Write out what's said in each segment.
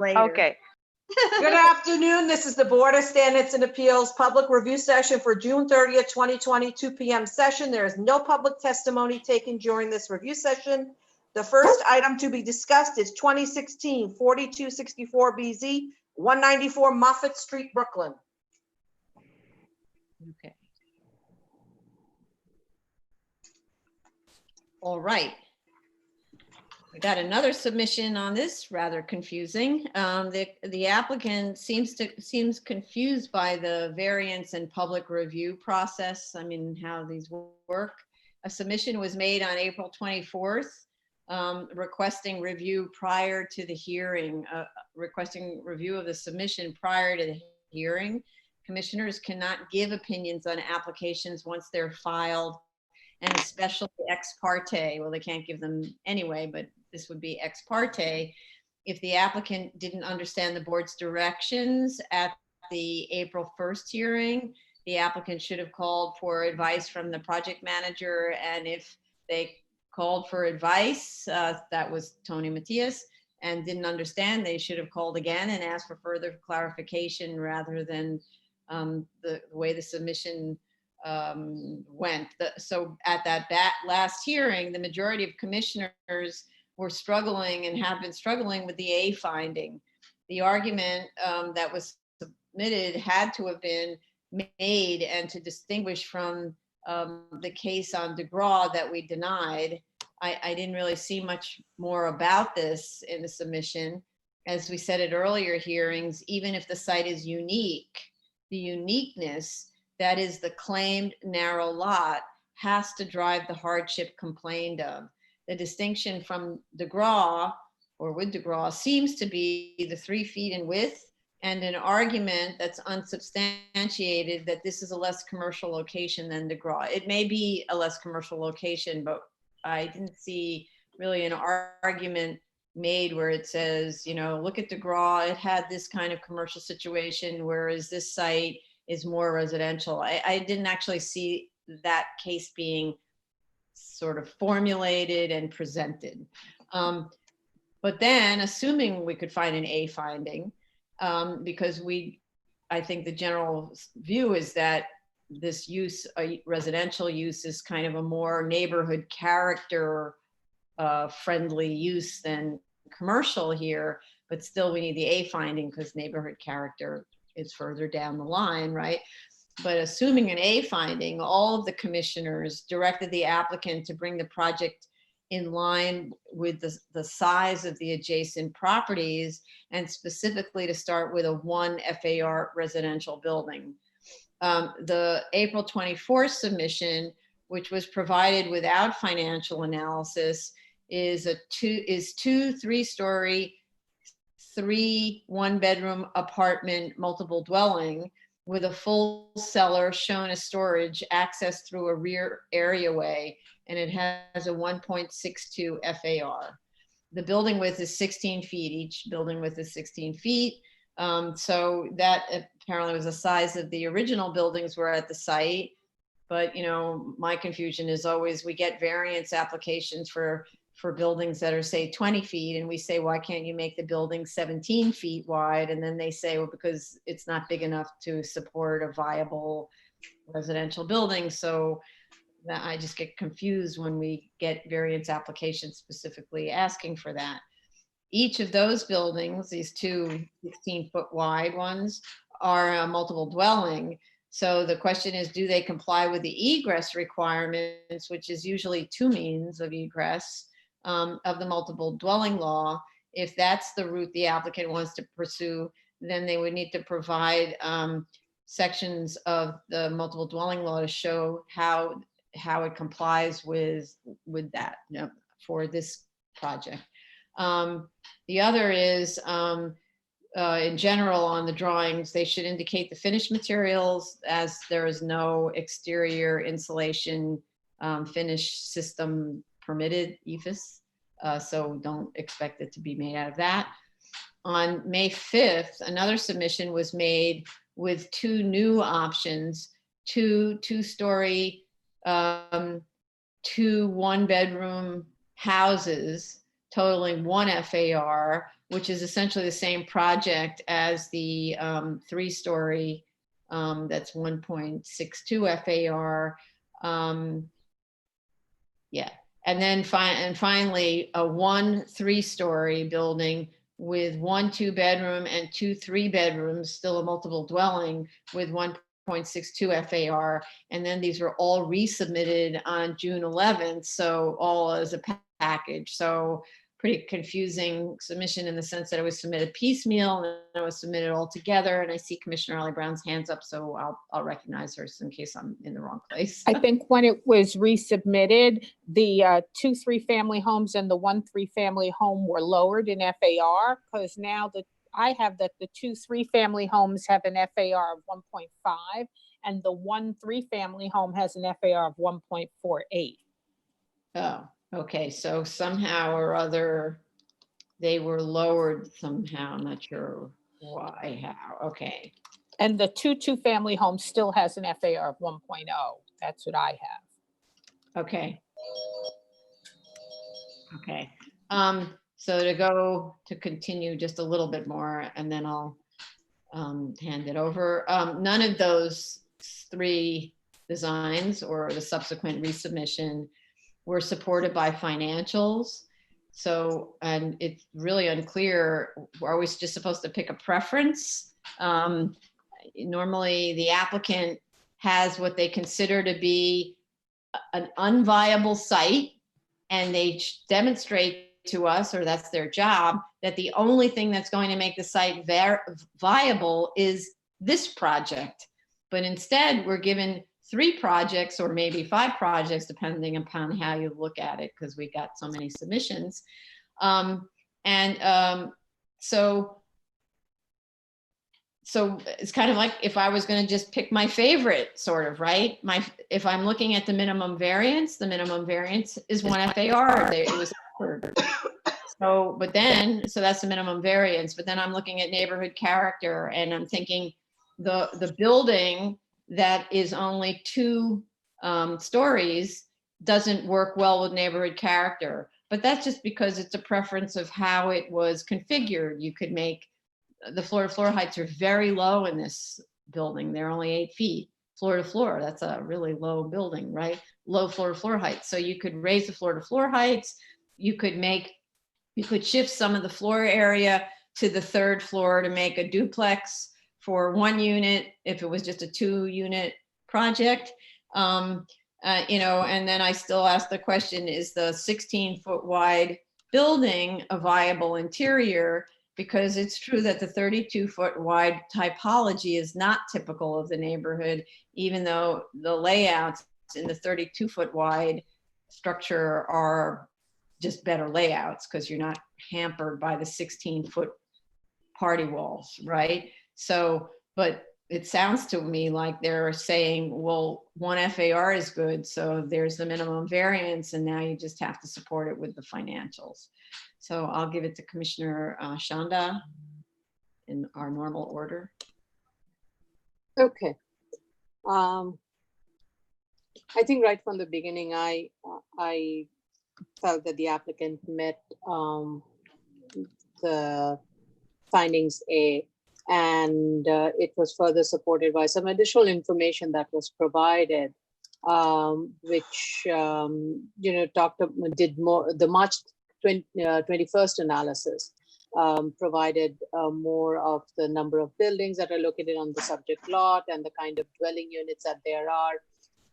later. Okay. Good afternoon. This is the Board of Standards and Appeals Public Review Session for June 30th, 2020, 2 p.m. session. There is no public testimony taken during this review session. The first item to be discussed is 2016-4264BZ, 194 Moffitt Street, Brooklyn. Okay. All right. We got another submission on this, rather confusing. The applicant seems confused by the variance and public review process. I mean, how these work. A submission was made on April 24th, requesting review prior to the hearing, requesting review of the submission prior to the hearing. Commissioners cannot give opinions on applications once they're filed, and especially ex parte. Well, they can't give them anyway, but this would be ex parte. If the applicant didn't understand the board's directions at the April 1st hearing, the applicant should have called for advice from the project manager. And if they called for advice, that was Tony Matias, and didn't understand, they should have called again and asked for further clarification rather than the way the submission went. So at that last hearing, the majority of commissioners were struggling and have been struggling with the A finding. The argument that was submitted had to have been made, and to distinguish from the case on DeGraw that we denied. I didn't really see much more about this in the submission. As we said at earlier hearings, even if the site is unique, the uniqueness, that is the claimed narrow lot, has to drive the hardship complained of. The distinction from DeGraw, or with DeGraw, seems to be the 3 feet in width and an argument that's unsubstantiated that this is a less commercial location than DeGraw. It may be a less commercial location, but I didn't see really an argument made where it says, you know, look at DeGraw, it had this kind of commercial situation, whereas this site is more residential. I didn't actually see that case being sort of formulated and presented. But then, assuming we could find an A finding, because I think the general view is that this use, residential use, is kind of a more neighborhood character friendly use than commercial here, but still we need the A finding because neighborhood character is further down the line, right? But assuming an A finding, all of the commissioners directed the applicant to bring the project in line with the size of the adjacent properties, and specifically to start with a 1 FAR residential building. The April 24th submission, which was provided without financial analysis, is two 3-story, 3 one-bedroom apartment, multiple dwelling with a full cellar shown as storage, accessed through a rear areaway, and it has a 1.62 FAR. The building width is 16 feet. Each building width is 16 feet. So that apparently was the size of the original buildings were at the site. But, you know, my confusion is always, we get variance applications for buildings that are, say, 20 feet, and we say, why can't you make the building 17 feet wide? And then they say, well, because it's not big enough to support a viable residential building. So I just get confused when we get variance applications specifically asking for that. Each of those buildings, these 2 16-foot wide ones, are a multiple dwelling. So the question is, do they comply with the egress requirements, which is usually 2 means of egress of the multiple dwelling law? If that's the route the applicant wants to pursue, then they would need to provide sections of the multiple dwelling law to show how it complies with that, you know, for this project. The other is, in general, on the drawings, they should indicate the finished materials, as there is no exterior insulation finish system permitted, EIFS. So don't expect it to be made out of that. On May 5th, another submission was made with 2 new options, 2 2-story, 2 one-bedroom houses totaling 1 FAR which is essentially the same project as the 3-story that's 1.62 FAR. Yeah, and then finally a 1 3-story building with 1 2-bedroom and 2 3-bedrooms, still a multiple dwelling with 1.62 FAR. And then these were all resubmitted on June 11th, so all as a package. So pretty confusing submission in the sense that it was submitted piecemeal and it was submitted all together. And I see Commissioner Ollie Brown's hands up, so I'll recognize her in case I'm in the wrong place. I think when it was resubmitted, the 2 3-family homes and the 1 3-family home were lowered in FAR, because now I have that the 2 3-family homes have an FAR of 1.5 and the 1 3-family home has an FAR of 1.48. Oh, okay. So somehow or other, they were lowered somehow. I'm not sure why, how. Okay. And the 2 2-family home still has an FAR of 1.0. That's what I have. Okay. Okay. So to continue just a little bit more, and then I'll hand it over. None of those 3 designs or the subsequent resubmission were supported by financials. So, and it's really unclear, are we just supposed to pick a preference? Normally the applicant has what they consider to be an unviable site, and they demonstrate to us, or that's their job, that the only thing that's going to make the site viable is this project. But instead we're given 3 projects or maybe 5 projects, depending upon how you look at it, because we got so many submissions. So it's kind of like if I was going to just pick my favorite, sort of, right? If I'm looking at the minimum variance is 1 FAR. It was offered. So that's the minimum variance. But then I'm looking at neighborhood character, and I'm thinking the building that is only 2 stories doesn't work well with neighborhood character. But that's just because it's a preference of how it was configured. You could make the floor to floor heights are very low in this building. They're only 8 feet floor to floor. That's a really low building, right? Low floor to floor heights. So you could raise the floor to floor heights. You could shift some of the floor area to the 3rd floor to make a duplex for 1 unit if it was just a 2-unit project. And then I still ask the question, is the 16-foot wide building a viable interior? Because it's true that the 32-foot wide typology is not typical of the neighborhood, even though the layouts in the 32-foot wide structure are just better layouts, because you're not hampered by the 16-foot party walls, right? So, but it sounds to me like they're saying, well, 1 FAR is good, so there's the minimum variance, and now you just have to support it with the financials. So I'll give it to Commissioner Shanda in our normal order. Okay. I think right from the beginning, I felt that the applicant met the findings A, and it was further supported by some additional information that was provided, which did more the March 21st analysis, provided more of the number of buildings that are located on the subject lot and the kind of dwelling units that there are,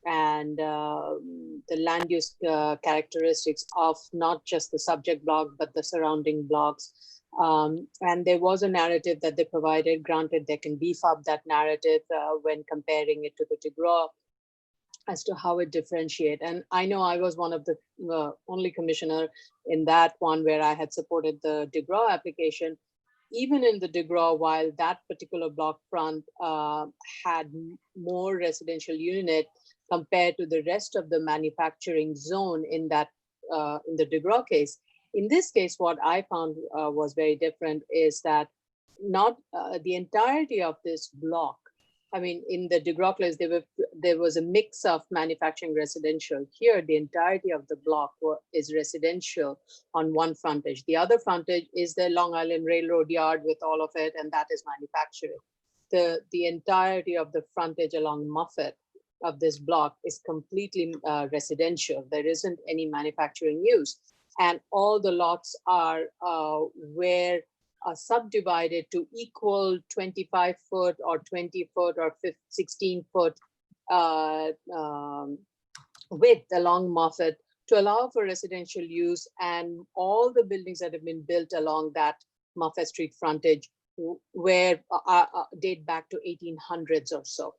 and the land use characteristics of not just the subject block, but the surrounding blocks. And there was a narrative that they provided. Granted, they can beef up that narrative when comparing it to the DeGraw as to how it differentiate. And I know I was one of the only commissioner in that one where I had supported the DeGraw application. Even in the DeGraw, while that particular block front had more residential unit compared to the rest of the manufacturing zone in that in the DeGraw case. In this case, what I found was very different is that not the entirety of this block I mean, in the DeGraw place, there was a mix of manufacturing residential. Here, the entirety of the block is residential on one frontage. The other frontage is the Long Island Railroad Yard with all of it, and that is manufacturing. The entirety of the frontage along Moffitt of this block is completely residential. There isn't any manufacturing use. And all the lots are where subdivided to equal 25-foot or 20-foot or 16-foot width along Moffitt to allow for residential use, and all the buildings that have been built along that Moffitt Street frontage where date back to 1800s or so.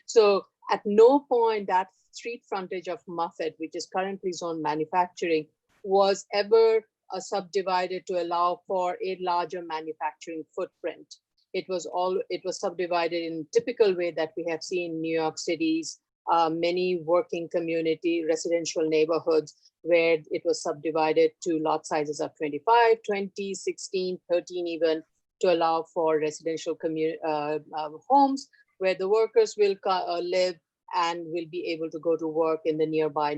So at no point that street frontage of Moffitt, which is currently zoned manufacturing, was ever subdivided to allow for a larger manufacturing footprint. It was subdivided in typical way that we have seen in New York City's many working community residential neighborhoods, where it was subdivided to lot sizes of 25, 20, 16, 13 even, to allow for residential homes where the workers will live and will be able to go to work in the nearby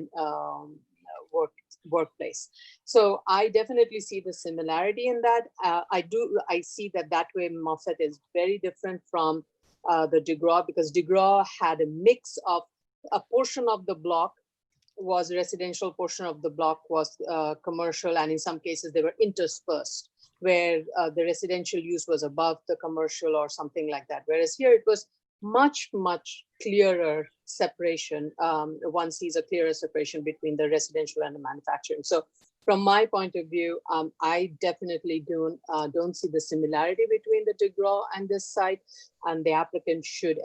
workplace. So I definitely see the similarity in that. I see that way Moffitt is very different from the DeGraw, because DeGraw had a mix of a portion of the block was residential, portion of the block was commercial, and in some cases they were interspersed, where the residential use was above the commercial or something like that. Whereas here it was much, much clearer separation. One sees a clearer separation between the residential and the manufacturing. So from my point of view, I definitely don't see the similarity between the DeGraw and this site, and the applicant should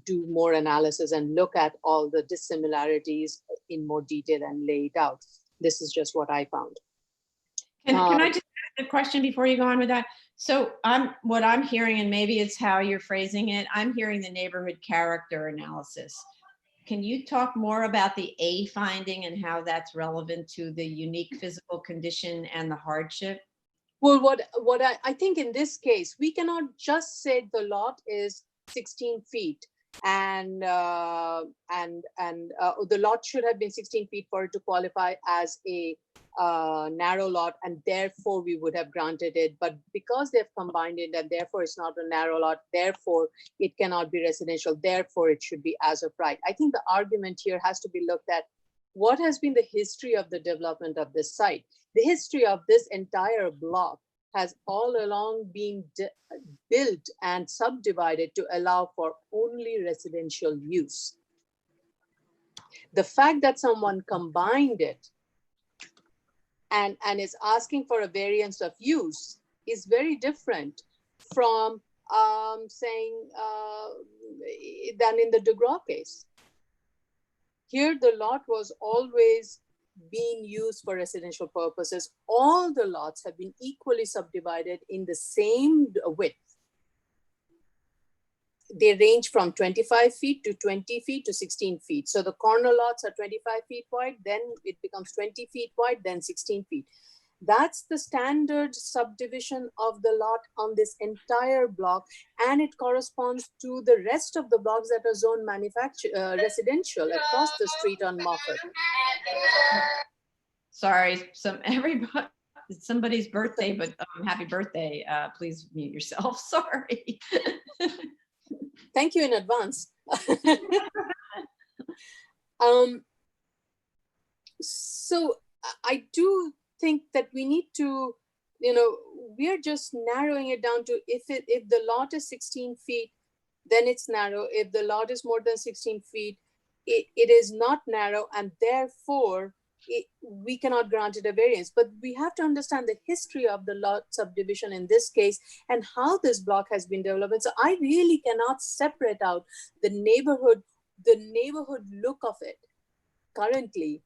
do more analysis and look at all the dissimilarities in more detail and lay it out. This is just what I found. Can I just ask a question before you go on with that? So what I'm hearing, and maybe it's how you're phrasing it, I'm hearing the neighborhood character analysis. Can you talk more about the A finding and how that's relevant to the unique physical condition and the hardship? Well, what I think in this case, we cannot just say the lot is 16 feet and the lot should have been 16 feet for it to qualify as a narrow lot, and therefore we would have granted it. But because they've combined it, and therefore it's not a narrow lot, therefore it cannot be residential, therefore it should be as of right. I think the argument here has to be looked at what has been the history of the development of this site. The history of this entire block has all along been built and subdivided to allow for only residential use. The fact that someone combined it and is asking for a variance of use is very different from saying than in the DeGraw case. Here, the lot was always being used for residential purposes. All the lots have been equally subdivided in the same width. They range from 25 feet to 20 feet to 16 feet. So the corner lots are 25 feet wide, then it becomes 20 feet wide, then 16 feet. That's the standard subdivision of the lot on this entire block, and it corresponds to the rest of the blocks that are zoned residential across the street on Moffitt. Sorry, it's somebody's birthday, but happy birthday. Please mute yourself. Sorry. Thank you in advance. So I do think that we need to, we are just narrowing it down to if the lot is 16 feet, then it's narrow. If the lot is more than 16 feet, it is not narrow, and therefore we cannot grant it a variance. But we have to understand the history of the lot subdivision in this case and how this block has been developed. So I really cannot separate out the neighborhood look of it currently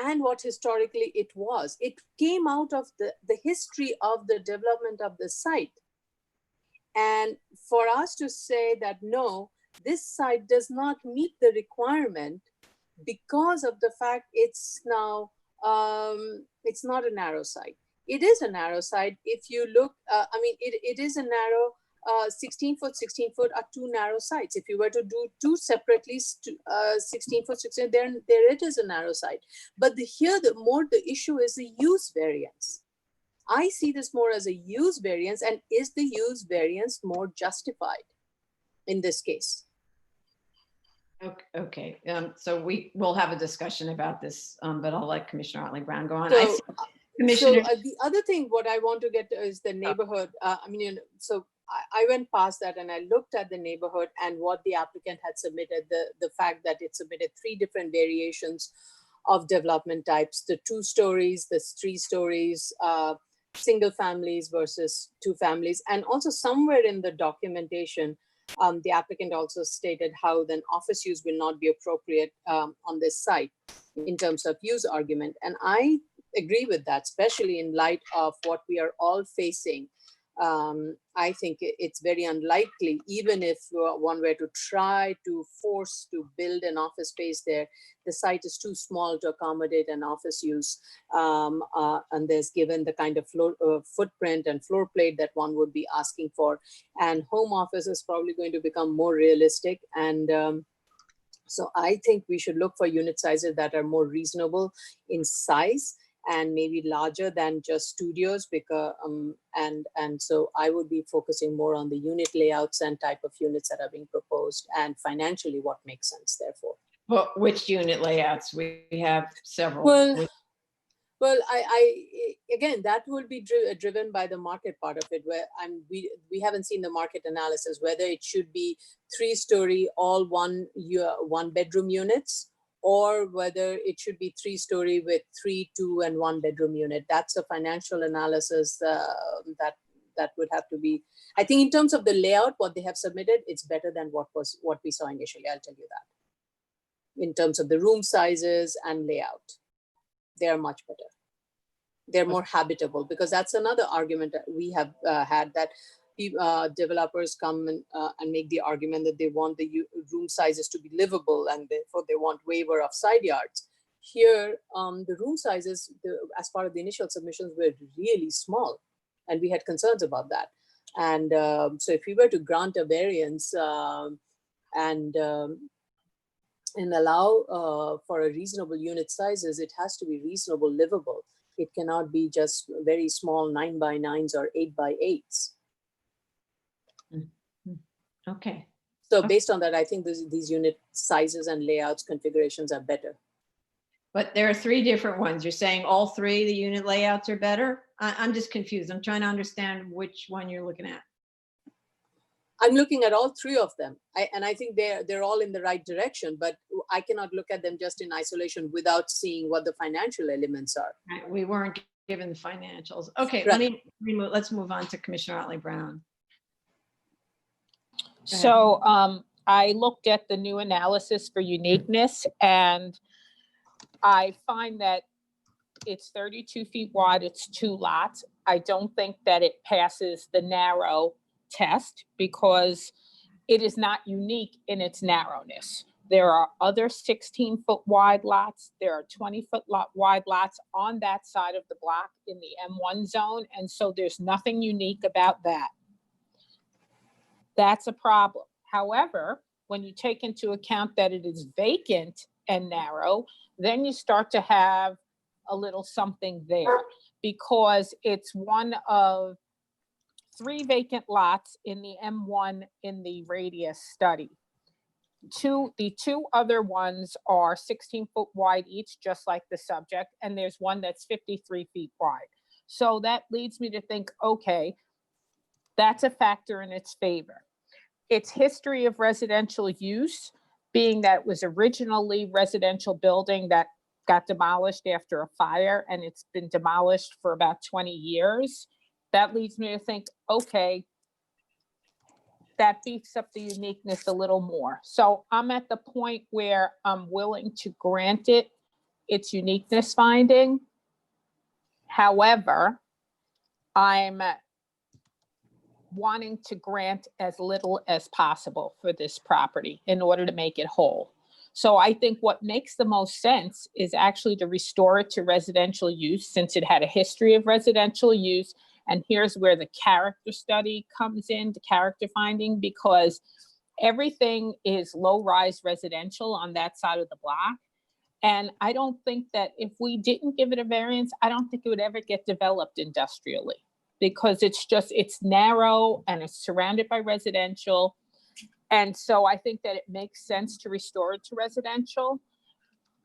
and what historically it was. It came out of the history of the development of the site. And for us to say that, no, this site does not meet the requirement because of the fact it's now, it's not a narrow site. It is a narrow site. If you look, it is a narrow 16 foot, 16 foot are two narrow sites. If you were to do two separately, 16 foot, 16, there it is a narrow site. But here, the issue is the use variance. I see this more as a use variance, and is the use variance more justified in this case? Okay, so we will have a discussion about this, but I'll let Commissioner Otley Brown go on. So, Commissioner, the other thing, what I want to get to is the neighborhood. I mean, so I went past that and I looked at the neighborhood and what the applicant had submitted, the fact that it submitted 3 different variations of development types, the 2 stories, the 3 stories, single families versus 2 families. And also somewhere in the documentation, the applicant also stated how then office use will not be appropriate on this site in terms of use argument. And I agree with that, especially in light of what we are all facing. I think it's very unlikely, even if one were to try to force to build an office space there, the site is too small to accommodate an office use. And there's given the kind of footprint and floor plate that one would be asking for. And home office is probably going to become more realistic. And so I think we should look for unit sizes that are more reasonable in size and maybe larger than just studios, because and so I would be focusing more on the unit layouts and type of units that are being proposed, and financially what makes sense therefore. well, which unit layouts? We have several. Well, I again, that will be driven by the market part of it, where we haven't seen the market analysis, whether it should be 3-story, all one bedroom units, or whether it should be 3-story with 3, 2, and 1 bedroom unit. That's a financial analysis that would have to be. I think in terms of the layout, what they have submitted, it's better than what we saw initially. I'll tell you that. In terms of the room sizes and layout, they are much better. They're more habitable, because that's another argument that we have had, that developers come and make the argument that they want the room sizes to be livable, and therefore they want waiver of side yards. Here, the room sizes, as part of the initial submissions, were really small, and we had concerns about that. And so if we were to grant a variance and allow for a reasonable unit sizes, it has to be reasonable livable. It cannot be just very small 9x9s or 8x8s. Okay. So based on that, I think these unit sizes and layouts configurations are better. But there are 3 different ones. You're saying all 3 the unit layouts are better? I'm just confused. I'm trying to understand which one you're looking at. I'm looking at all 3 of them, and I think they're all in the right direction, but I cannot look at them just in isolation without seeing what the financial elements are. Right. We weren't given the financials. Okay, Right. let's move on to Commissioner Otley Brown. So I looked at the new analysis for uniqueness, and I find that it's 32 feet wide, it's 2 lots. I don't think that it passes the narrow test because it is not unique in its narrowness. There are other 16-foot wide lots. There are 20-foot wide lots on that side of the block in the M1 zone. And so there's nothing unique about that. That's a problem. However, when you take into account that it is vacant and narrow, then you start to have a little something there, because it's one of 3 vacant lots in the M1 in the radius study. The 2 other ones are 16-foot wide each, just like the subject, and there's one that's 53 feet wide. So that leads me to think, okay, that's a factor in its favor. Its history of residential use, being that it was originally residential building that got demolished after a fire, and it's been demolished for about 20 years. That leads me to think, okay, that beefs up the uniqueness a little more. So I'm at the point where I'm willing to grant it its uniqueness finding. However, I'm wanting to grant as little as possible for this property in order to make it whole. So I think what makes the most sense is actually to restore it to residential use, since it had a history of residential use, And here's where the character study comes in, the character finding, because everything is low-rise residential on that side of the block. And I don't think that if we didn't give it a variance, I don't think it would ever get developed industrially, because it's narrow and it's surrounded by residential. And so I think that it makes sense to restore it to residential,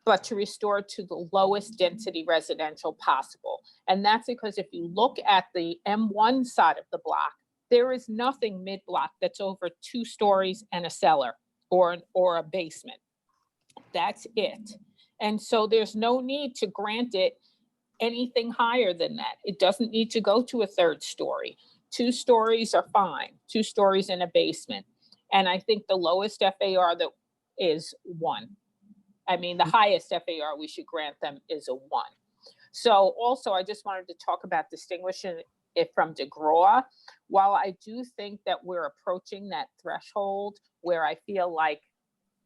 but to restore it to the lowest density residential possible. And that's because if you look at the M1 side of the block, there is nothing mid-block that's over 2 stories and a cellar or a basement. That's it. And so there's no need to grant it anything higher than that. It doesn't need to go to a 3rd story. 2 stories are fine, 2 stories in a basement. And I think the lowest FAR that is 1. I mean, the highest FAR we should grant them is a 1. So also, I just wanted to talk about distinguishing it from DeGraw. While I do think that we're approaching that threshold where I feel like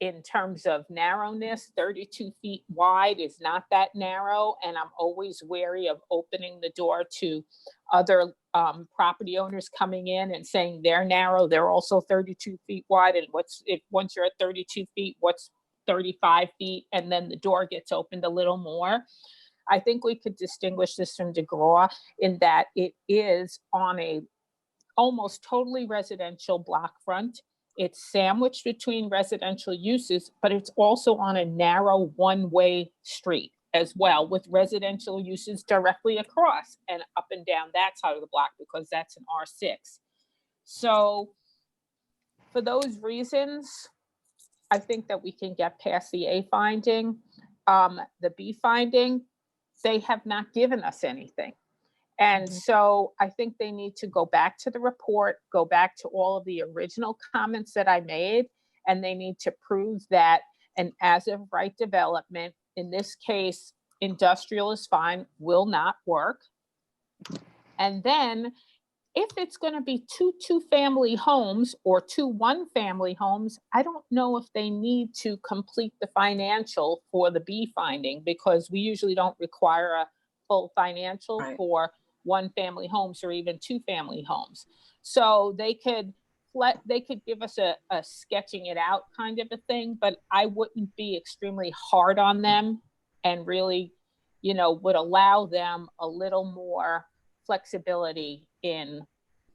in terms of narrowness, 32 feet wide is not that narrow. And I'm always wary of opening the door to other property owners coming in and saying they're narrow, they're also 32 feet wide. And once you're at 32 feet, what's 35 feet? And then the door gets opened a little more. I think we could distinguish this from DeGraw in that it is on a almost totally residential block front. It's sandwiched between residential uses, but it's also on a narrow one-way street as well, with residential uses directly across and up and down that side of the block, because that's an R6. So for those reasons, I think that we can get past the A finding. The B finding, they have not given us anything. And so I think they need to go back to the report, go back to all of the original comments that I made, and they need to prove that an as of right development, in this case, industrial is fine, will not work. And then if it's going to be 2 2-family homes or 2 1-family homes, I don't know if they need to complete the financial for the B finding, because we usually don't require a full financial for 1-family homes or even 2-family homes. So they could give us a sketching it out kind of a thing, but I wouldn't be extremely hard on them, and really, would allow them a little more flexibility in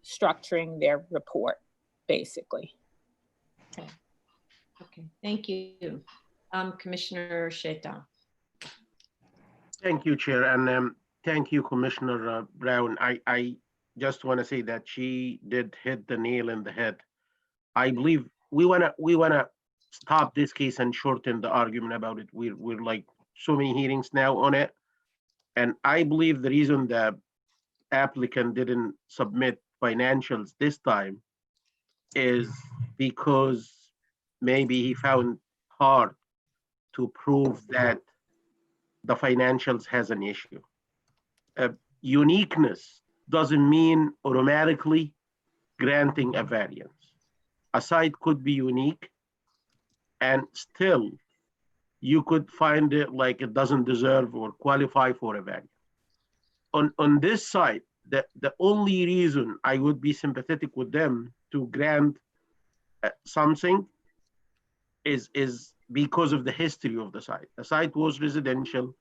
structuring their report, basically. Okay, thank you. Commissioner Shaitan. Thank you, Chair, and thank you, Commissioner Brown. I just want to say that she did hit the nail in the head. I believe we wanna stop this case and shorten the argument about it. We're like so many hearings now on it, and I believe the reason the applicant didn't submit financials this time is because maybe he found hard to prove that the financials has an issue. Uniqueness doesn't mean automatically granting a variance. A site could be unique and still you could find it like it doesn't deserve or qualify for a variance. On this site, the only reason I would be sympathetic with them to grant something is because of the history of the site. The site was residential.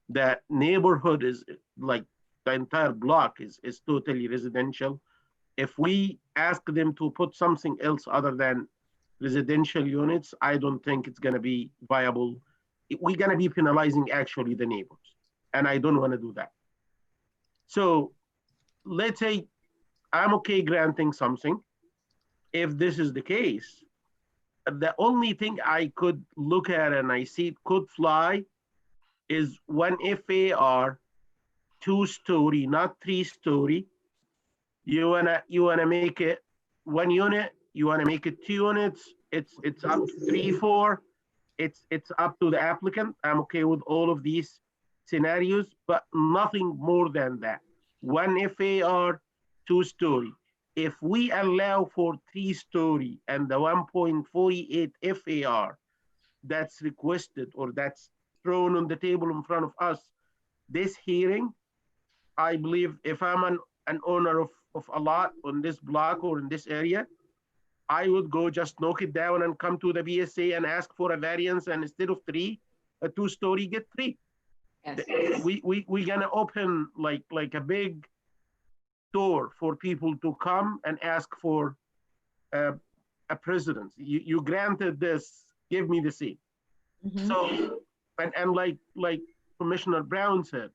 The neighborhood is like the entire block is totally residential. If we ask them to put something else other than residential units, I don't think it's gonna be viable. We're gonna be penalizing actually the neighbors, and I don't wanna do that. So let's say I'm okay granting something. If this is the case, the only thing I could look at and I see it could fly is one FAR 2-story, not 3-story. You wanna make it 1 unit, you wanna make it 2 units, it's up to 3, 4. It's up to the applicant. I'm okay with all of these scenarios, but nothing more than that. 1 FAR 2-story. If we allow for 3-story and the 1.48 FAR that's requested or that's thrown on the table in front of us, this hearing, I believe if I'm an an owner of a lot on this block or in this area, I would go just knock it down and come to the BSA and ask for a variance, and instead of 3, a 2-story get 3. Yes. We gonna open like a big door for people to come and ask for a precedence. You granted this, give me the seat. Mhm. So, and like Commissioner Brown said,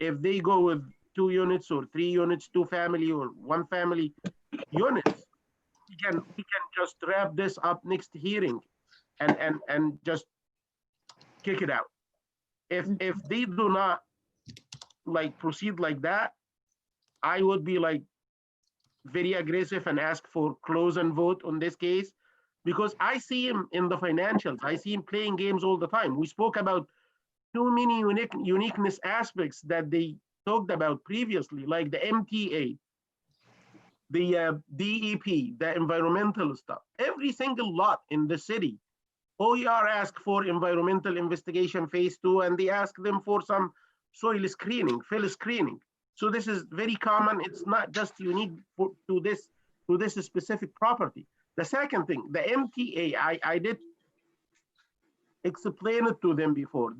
if they go with 2 units or 3 units, 2 family or 1 family units, we can just wrap this up next hearing and just kick it out. If they do not like proceed like that, I would be like very aggressive and ask for close and vote on this case, because I see him in the financials. I see him playing games all the time. We spoke about too many uniqueness aspects that they talked about previously, like the MTA, the DEP, the environmental stuff. Every single lot in the city, OER asked for environmental investigation phase 2, and they asked them for some soil screening, fill screening. So this is very common. It's not just unique to this specific property. The second thing, the MTA, I did explain it to them before.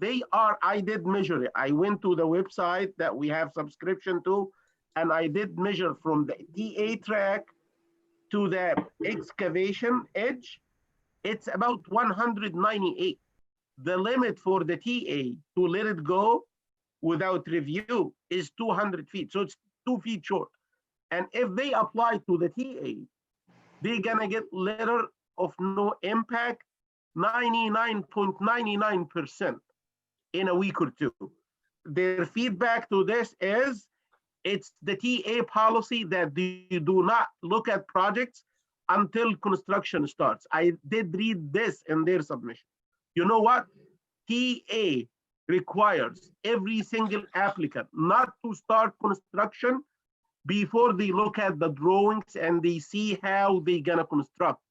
I did measure it. I went to the website that we have subscription to, and I did measure from the TA track to the excavation edge. It's about 198. The limit for the TA to let it go without review is 200 feet. So it's 2 feet short. And if they apply to the TA, they're gonna get letter of no impact 99.99% in a week or 2. Their feedback to this is it's the TA policy that you do not look at projects until construction starts. I did read this in their submission. You know what? TA requires every single applicant not to start construction before they look at the drawings and they see how they're gonna construct.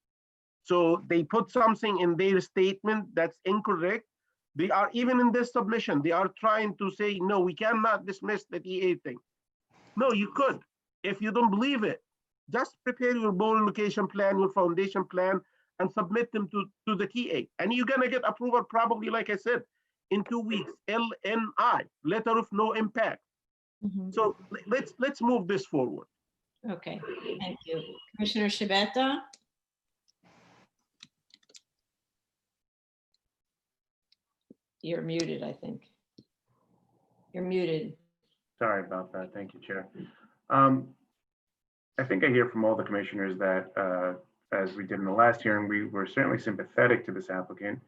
So they put something in their statement that's incorrect. They are, even in this submission, they are trying to say, no, we cannot dismiss the TA thing. No, you could. If you don't believe it, just prepare your born location plan, your foundation plan, and submit them to the TA. And you're gonna get approval probably, like I said, in 2 weeks, LNI, letter of no impact. Mhm. So let's move this forward. Okay, thank you. Commissioner Shibeta? You're muted, I think. You're muted. Sorry about that. Thank you, Chair. I think I hear from all the commissioners that, as we did in the last hearing, we were certainly sympathetic to this applicant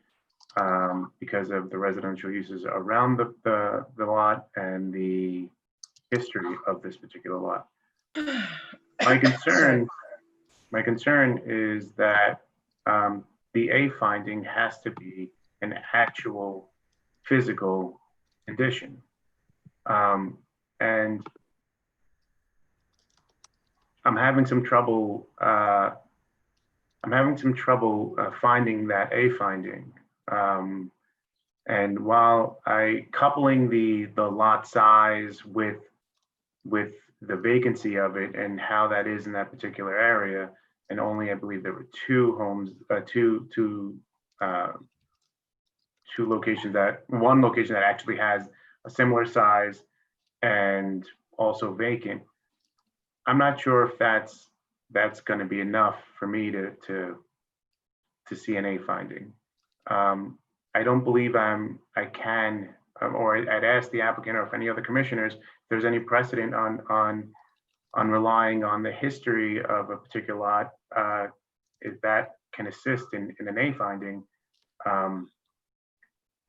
because of the residential uses around the lot and the history of this particular lot. My concern is that the A finding has to be an actual physical condition. And I'm having some trouble. Finding that A finding. And while coupling the lot size with the vacancy of it and how that is in that particular area, and only, I believe there were 2 homes, one location that actually has a similar size and also vacant. I'm not sure if that's going to be enough for me to see an A finding. I don't believe I can, or I'd ask the applicant or if any other commissioners, if there's any precedent on relying on the history of a particular lot, if that can assist in an A finding.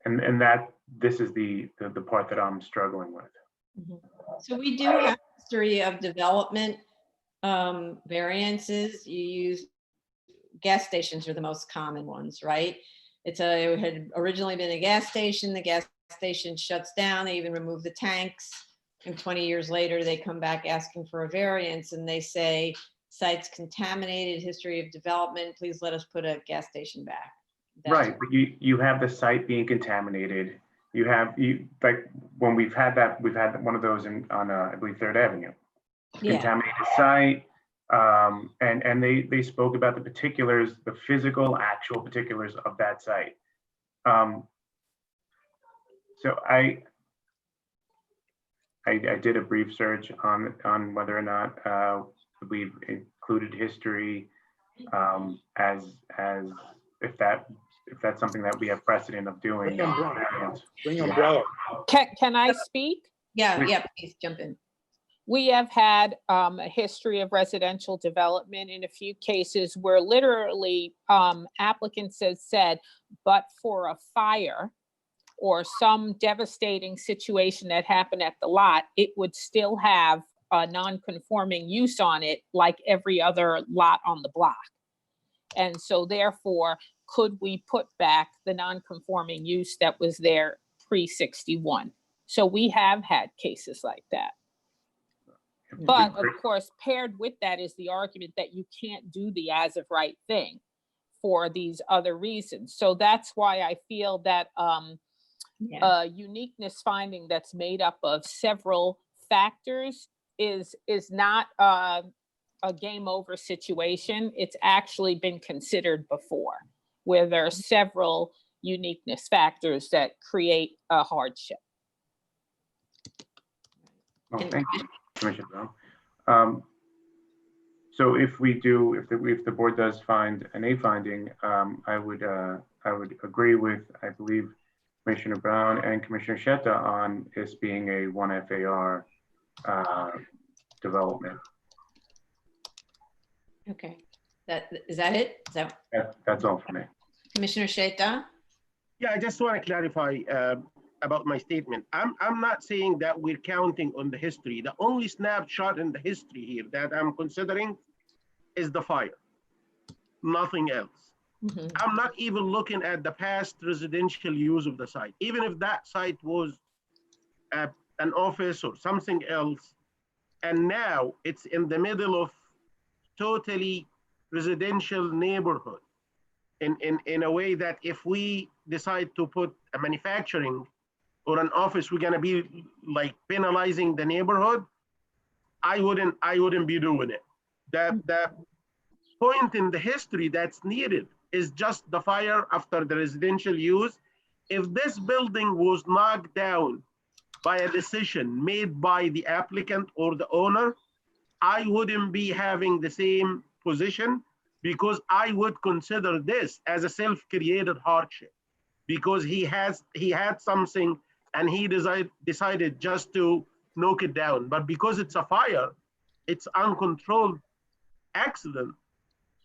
And that this is the part that I'm struggling with. Mhm. So we do have a history of development variances. You use gas stations are the most common ones, right? It had originally been a gas station. The gas station shuts down. They even remove the tanks. And 20 years later, they come back asking for a variance and they say, site's contaminated, history of development, please let us put a gas station back. Right, but you have the site being contaminated. Like when we've had one of those on I believe 3rd Avenue. Yeah, contaminated site. And they spoke about the particulars, the physical, actual particulars of that site. So I did a brief search on whether or not we've included history as if that's something that we have precedent of doing. Bring umbrella. Bring umbrella. Can I speak? yeah, please jump in. We have had a history of residential development in a few cases where literally applicants have said, but for a fire or some devastating situation that happened at the lot, it would still have a non-conforming use on it like every other lot on the block. And so therefore, could we put back the non-conforming use that was there pre-61? So we have had cases like that. But of course, paired with that is the argument that you can't do the as of right thing for these other reasons. So that's why I feel that uniqueness finding that's made up of several factors is not a game over situation. It's actually been considered before, where there are several uniqueness factors that create a hardship. Oh, thank you, Commissioner Brown. So if the board does find an A finding, I would agree with, I believe, Commissioner Brown and Commissioner Shetta on this being a 1 FAR development. Okay, is that it? That's all for me. Commissioner Sheta? Yeah, I just want to clarify about my statement. I'm not saying that we're counting on the history. The only snapshot in the history here that I'm considering is the fire, nothing else. Mm-hmm. I'm not even looking at the past residential use of the site. Even if that site was an office or something else, and now it's in the middle of totally residential neighborhood in a way that if we decide to put a manufacturing or an office, we're gonna be like penalizing the neighborhood. I wouldn't be doing it. The point in the history that's needed is just the fire after the residential use. If this building was knocked down by a decision made by the applicant or the owner, I wouldn't be having the same position, because I would consider this as a self-created hardship, because he had something and he decided just to knock it down. But because it's a fire, it's uncontrolled accident,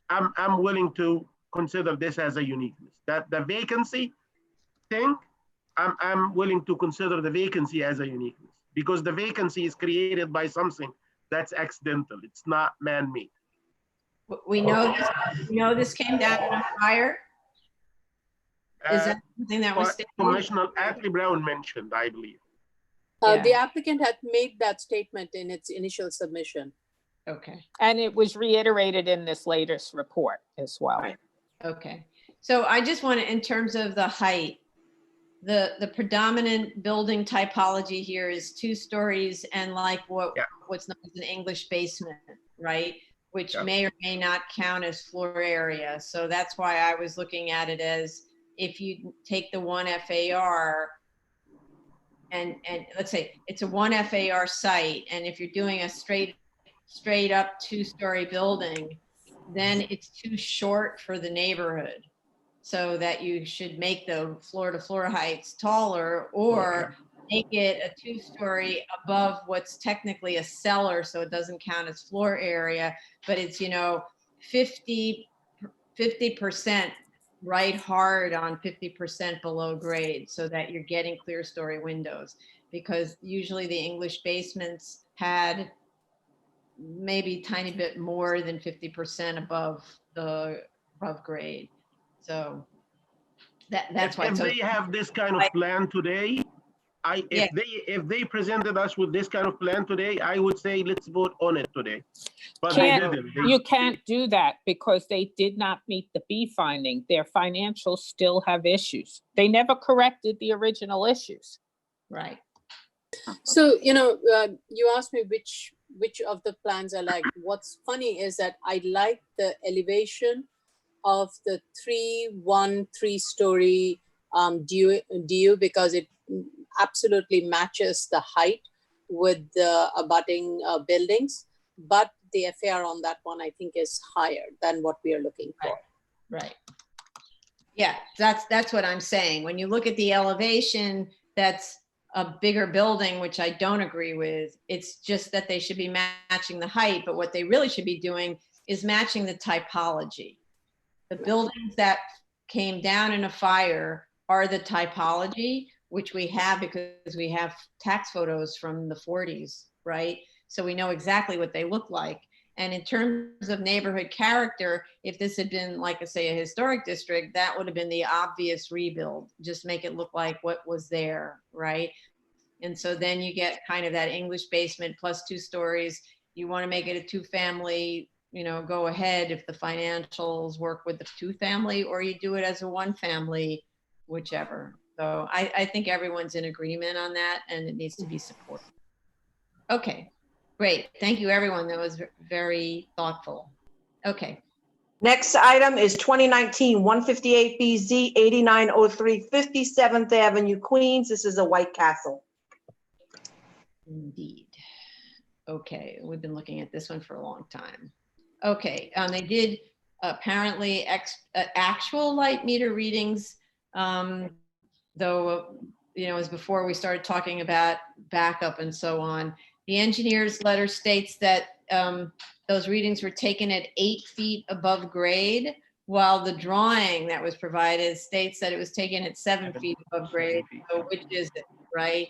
I'm willing to consider this as a uniqueness. That the vacancy thing, I'm willing to consider the vacancy as a uniqueness, because the vacancy is created by something that's accidental. It's not man-made. We know this came down in a fire. Is that something that was stated? Commissioner Atlee Brown mentioned, I believe. The applicant had made that statement in its initial submission. Okay. And it was reiterated in this latest report as well. Right. Okay. So I just want to, in terms of the height, the predominant building typology here is 2 stories and like what's known as an English basement, right? Which may or may not count as floor area. So that's why I was looking at it as, if you take the 1 FAR and let's say it's a 1 FAR site, and if you're doing a straight up 2-story building, then it's too short for the neighborhood. So that you should make the floor to floor heights taller, or make it a 2-story above what's technically a cellar, so it doesn't count as floor area, but it's, 50% right hard on 50% below grade, so that you're getting clear story windows. Because usually the English basements had maybe a tiny bit more than 50% above grade. So that's why. If they have this kind of plan today, if they presented us with this kind of plan today, I would say let's vote on it today. But they didn't. You can't do that because they did not meet the B finding. Their financials still have issues. They never corrected the original issues. Right. So, you asked me which of the plans I like. What's funny is that I like the elevation of the 3-story DU because it absolutely matches the height with the abutting buildings. But the FAR on that one, I think, is higher than what we are looking for. Right. Yeah, that's what I'm saying. When you look at the elevation, that's a bigger building, which I don't agree with. It's just that they should be matching the height, but what they really should be doing is matching the typology. The buildings that came down in a fire are the typology, which we have because we have tax photos from the 40s, right? So we know exactly what they look like. And in terms of neighborhood character, if this had been, like I say, a historic district, that would have been the obvious rebuild. Just make it look like what was there, right? And so then you get kind of that English basement plus 2 stories. You want to make it a 2-family, you know, go ahead if the financials work with the 2-family, or you do it as a 1-family, whichever. So I think everyone's in agreement on that, and it needs to be supported. Okay. Great. Thank you, everyone. That was very thoughtful. Okay. Next item is 2019-158 BZ 8903 57th Avenue, Queens. This is a White Castle. Indeed. Okay. We've been looking at this one for a long time. Okay. They did apparently actual light meter readings, though, you know, as before we started talking about backup and so on. The engineer's letter states that those readings were taken at 8 feet above grade, while the drawing that was provided states that it was taken at 7 feet above grade. So which is it, right?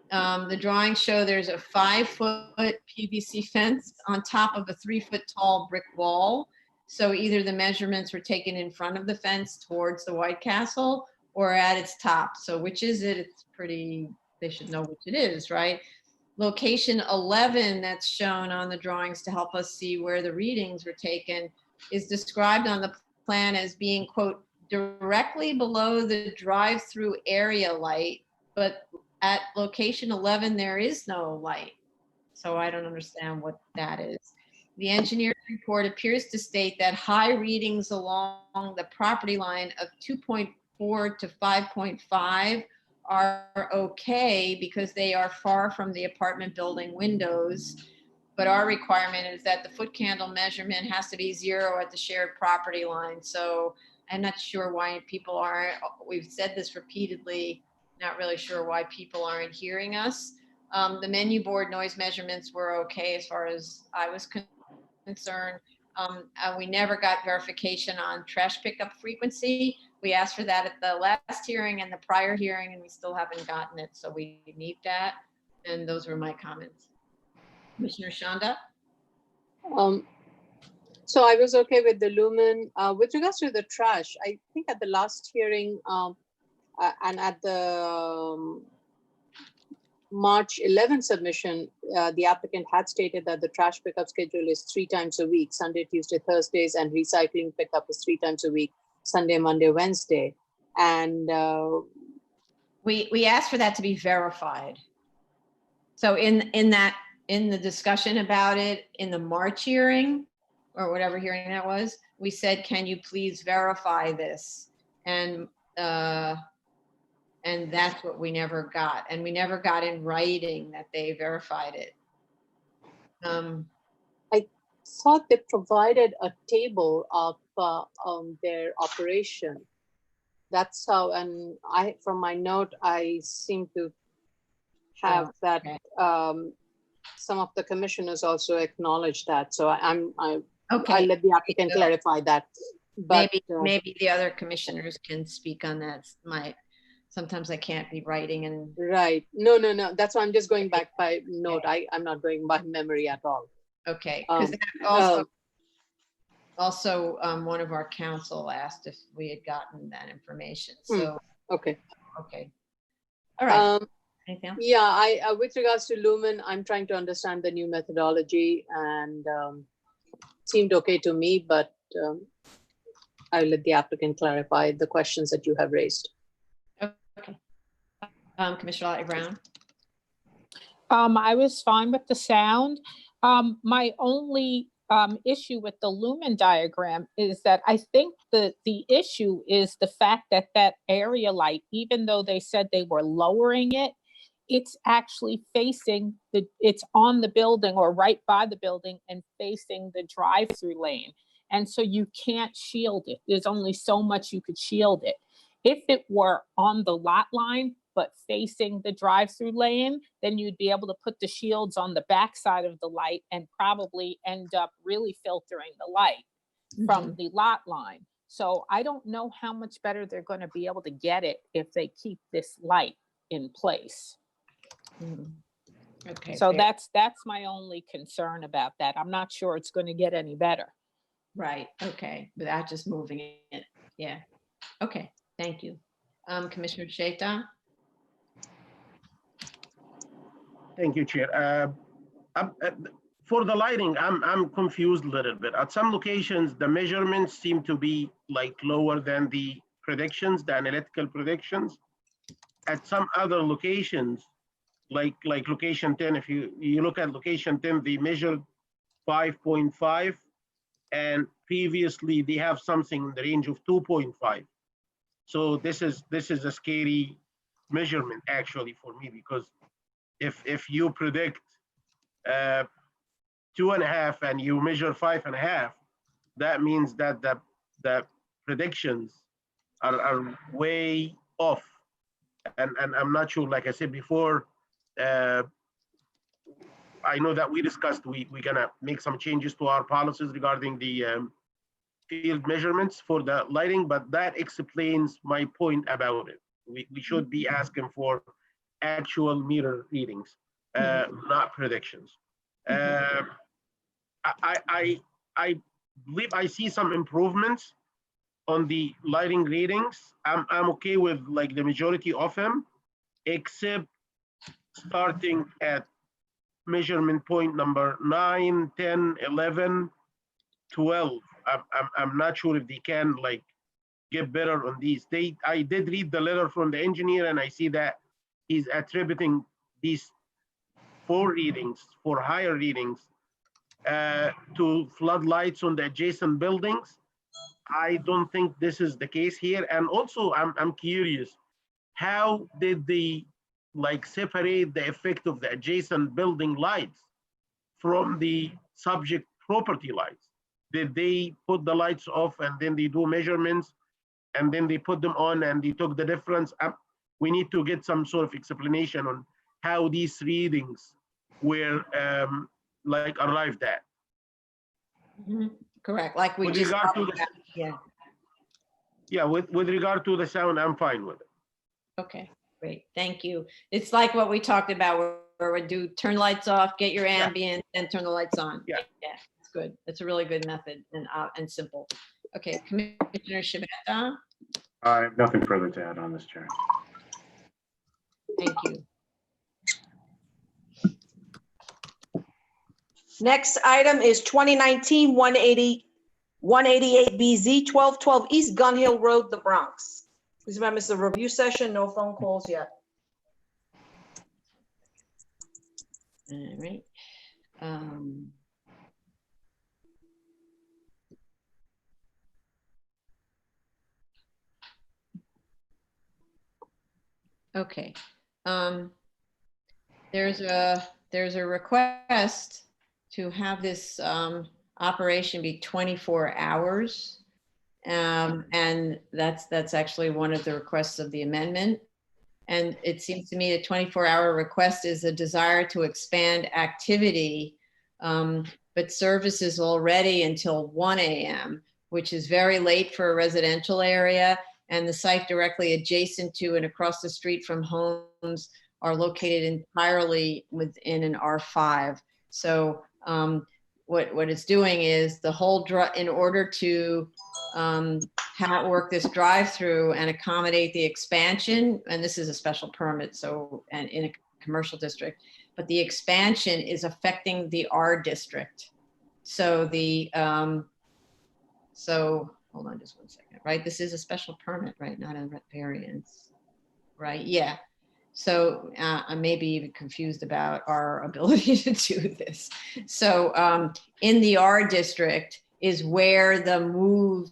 The drawings show there's a 5-foot PVC fence on top of a 3-foot tall brick wall. So either the measurements were taken in front of the fence towards the White Castle or at its top. So which is it? It's pretty, they should know which it is, right? Location 11 that's shown on the drawings to help us see where the readings were taken is described on the plan as being, quote, directly below the drive-through area light, but at location 11, there is no light. So I don't understand what that is. The engineer's report appears to state that high readings along the property line of 2.4 to 5.5 are okay because they are far from the apartment building windows. But our requirement is that the foot candle measurement has to be 0 at the shared property line. So I'm not sure why people aren't, we've said this repeatedly, not really sure why people aren't hearing us. The menu board noise measurements were okay as far as I was concerned. We never got verification on trash pickup frequency. We asked for that at the last hearing and the prior hearing, and we still haven't gotten it. So we need that. And those were my comments. Commissioner Shanda? So I was okay with the lumen. With regards to the trash, I think at the last hearing and at the March 11 submission, the applicant had stated that the trash pickup schedule is 3 times a week, Sunday, Tuesday, Thursdays, and recycling pickup is 3 times a week, Sunday, Monday, Wednesday. And we asked for that to be verified. So in the discussion about it in the March hearing, or whatever hearing that was, we said, can you please verify this? And that's what we never got. And we never got in writing that they verified it. I thought they provided a table of their operation. That's how, and from my note, I seem to have that. Okay. Some of the commissioners also acknowledge that. So I'll let the applicant So clarify that. But maybe the other commissioners can speak on that. Sometimes I can't be writing and. Right. No. That's why I'm just going back by note. I'm not going by memory at all. Okay. Because also one of our counsel asked if we had gotten that information. So. Okay. Okay. All right. Anything else? Yeah, I with regards to lumen, I'm trying to understand the new methodology, and seemed okay to me, but I'll let the applicant clarify the questions that you have raised. Okay. Commissioner Brown? I was fine with the sound. My only issue with the lumen diagram is that I think the issue is the fact that that area light, even though they said they were lowering it, it's actually facing it's on the building or right by the building and facing the drive-through lane. And so you can't shield it. There's only so much you could shield it. If it were on the lot line, but facing the drive-through lane, then you'd be able to put the shields on the backside of the light and probably end up really filtering the light from the lot line. So I don't know how much better they're going to be able to get it if they keep this light in place. Okay. So fair. that's my only concern about that. I'm not sure it's going to get any better. Right, okay, without just moving it, yeah. Okay, thank you. Commissioner Shaitan? Thank you, Chair. For the lighting, I'm confused a little bit. At some locations, the measurements seem to be like lower than the predictions, the analytical predictions. At some other locations, like location 10, if you look at location 10, they measured 5.5, and previously they have something in the range of 2.5. So this is a scary measurement actually for me, because if you predict 2.5 and you measure 5.5, that means that the predictions are way off. And I'm not sure, like I said before, I know that we discussed we're gonna make some changes to our policies regarding the field measurements for the lighting, but that explains my point about it. We should be asking for actual meter readings, not predictions. I believe I see some improvements on the lighting readings. I'm okay with like the majority of them, except starting at measurement point number 9, 10, 11, 12. I'm not sure if they can like get better on these. I did read the letter from the engineer, and I see that he's attributing these 4 readings, 4 higher readings, to floodlights on the adjacent buildings. I don't think this is the case here. And also, I'm curious, how did they like separate the effect of the adjacent building lights from the subject property lights? Did they put the lights off and then they do measurements and then they put them on and they took the difference? We need to get some sort of explanation on how these readings were like arrived at. Correct, like we With just. regard to the, Yeah, yeah, with regard to the sound, I'm fine with it. okay, great, thank you. It's like what we talked about, where we do turn lights off, get your ambient, and turn the lights on. Yeah. Yeah, it's good. It's a really good method and simple. Okay, Commissioner Shabeta, I have nothing further to add on this, Chair. thank you. Next item is 2019-188BZ, 1212 East Gun Hill Road, the Bronx. Please remember, it's a review session, no phone calls yet. All right. Okay. There's a request to have this operation be 24 hours. And that's actually one of the requests of the amendment. And it seems to me a 24-hour request is a desire to expand activity, but services already until 1 a.m., which is very late for a residential area. And the site directly adjacent to and across the street from homes are located entirely within an R5. So what it's doing is the whole in order to work this drive-through and accommodate the expansion, and this is a special permit, so, and in a commercial district, but the expansion is affecting the R district. So so hold on just one second, right? This is a special permit, right? Not a variance, right? Yeah. So I may be even confused about our ability to do this. So in the R district is where the moved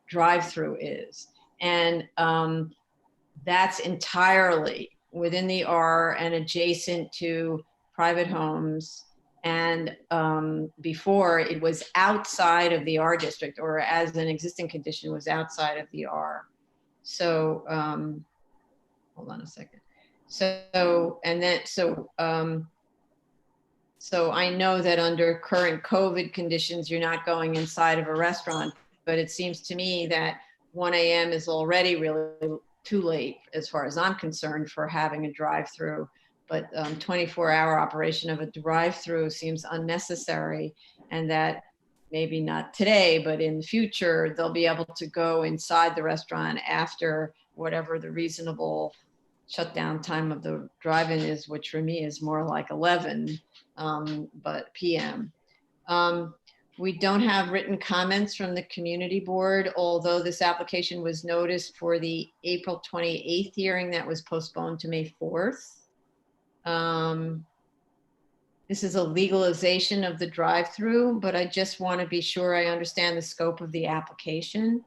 drive-through is. And that's entirely within the R and adjacent to private homes. And before it was outside of the R district, or as an existing condition was outside of the R. So hold on a second. So I know that under current COVID conditions, you're not going inside of a restaurant, but it seems to me that 1 a.m. is already really too late as far as I'm concerned for having a drive-through. But 24-hour operation of a drive-through seems unnecessary, and that maybe not today, but in the future, they'll be able to go inside the restaurant after whatever the reasonable shutdown time of the drive-in is, which for me is more like 11 but p.m. We don't have written comments from the community board, although this application was noticed for the April 28th hearing that was postponed to May 4th. This is a legalization of the drive-through, but I just want to be sure I understand the scope of the application.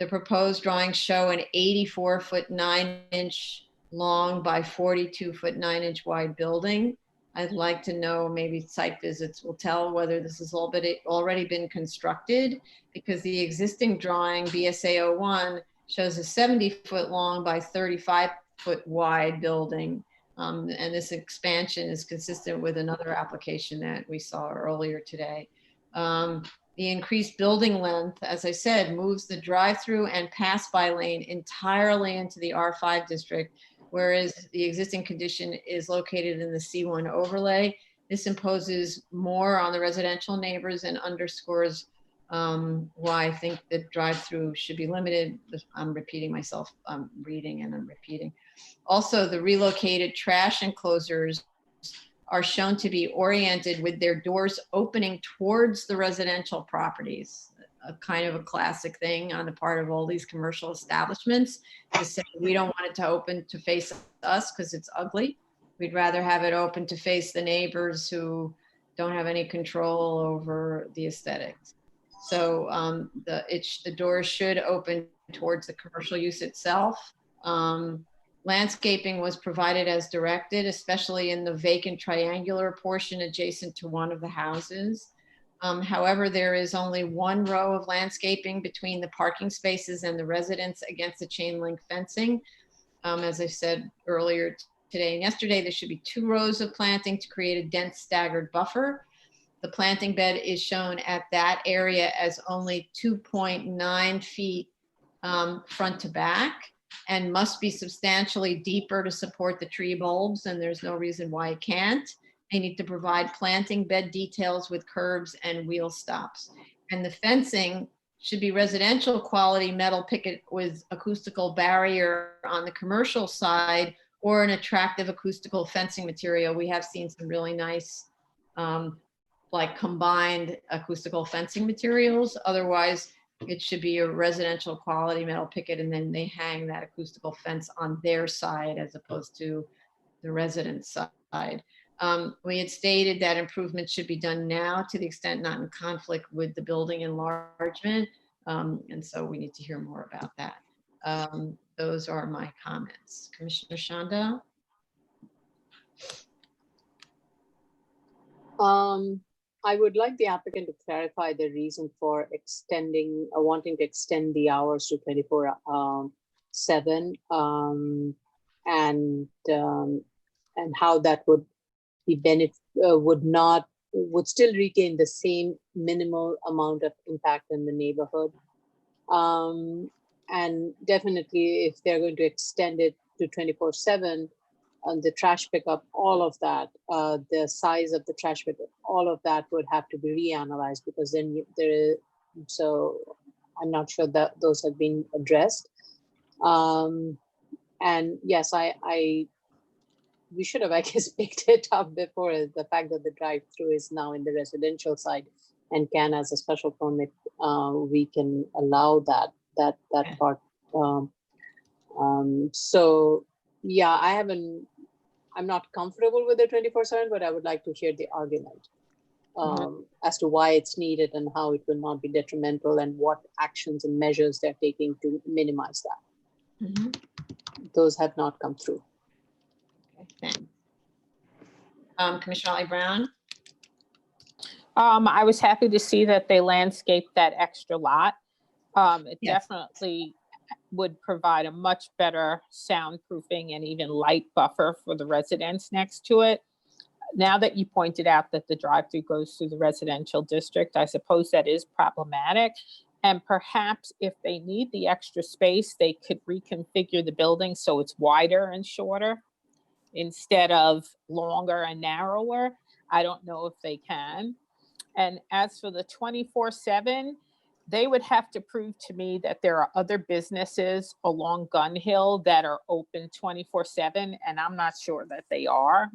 The proposed drawings show an 84-foot 9-inch long by 42-foot 9-inch wide building. I'd like to know, maybe site visits will tell whether this has already been constructed, because the existing drawing, BSA 01, shows a 70-foot long by 35-foot wide building. And this expansion is consistent with another application that we saw earlier today. The increased building length, as I said, moves the drive-through and pass-by lane entirely into the R5 district, whereas the existing condition is located in the C1 overlay. This imposes more on the residential neighbors and underscores why I think that drive-through should be limited. I'm repeating myself, I'm reading and I'm repeating. Also, the relocated trash enclosures are shown to be oriented with their doors opening towards the residential properties, a kind of a classic thing on the part of all these commercial establishments to say, we don't want it to open to face us because it's ugly. We'd rather have it open to face the neighbors who don't have any control over the aesthetics. So the doors should open towards the commercial use itself. Landscaping was provided as directed, especially in the vacant triangular portion adjacent to one of the houses. However, there is only one row of landscaping between the parking spaces and the residents against the chain link fencing. As I said earlier today and yesterday, there should be 2 rows of planting to create a dense staggered buffer. The planting bed is shown at that area as only 2.9 feet front to back, and must be substantially deeper to support the tree bulbs, and there's no reason why it can't. They need to provide planting bed details with curbs and wheel stops. And the fencing should be residential quality metal picket with acoustical barrier on the commercial side, or an attractive acoustical fencing material. We have seen some really nice like combined acoustical fencing materials. Otherwise, it should be a residential quality metal picket, and then they hang that acoustical fence on their side as opposed to the resident's side. We had stated that improvements should be done now to the extent not in conflict with the building enlargement. And so we need to hear more about that. Those are my comments. Commissioner Shanda? I would like the applicant to clarify the reason for extending, wanting to extend the hours to 24/7, and how that would be would still retain the same minimal amount of impact in the neighborhood. And definitely, if they're going to extend it to 24/7, the trash pickup, all of that, the size of the trash pickup, all of that would have to be reanalyzed, because then so I'm not sure that those have been addressed. And yes, we should have, I guess, picked it up before, the fact that the drive-through is now in the residential side and can, as a special permit, we can allow that part. So Yeah, I'm not comfortable with the 24/7, but I would like to share the argument as to why it's needed and how it will not be detrimental and what actions and measures they're taking to minimize that. Mhm. Those have not come through. Okay, thanks. Commissioner Ali Brown? I was happy to see that they landscaped that extra lot. It Yes. definitely would provide a much better soundproofing and even light buffer for the residents next to it. Now that you pointed out that the drive-through goes through the residential district, I suppose that is problematic. And perhaps if they need the extra space, they could reconfigure the building so it's wider and shorter instead of longer and narrower. I don't know if they can. And as for the 24/7, they would have to prove to me that there are other businesses along Gun Hill that are open 24/7, and I'm not sure that they are.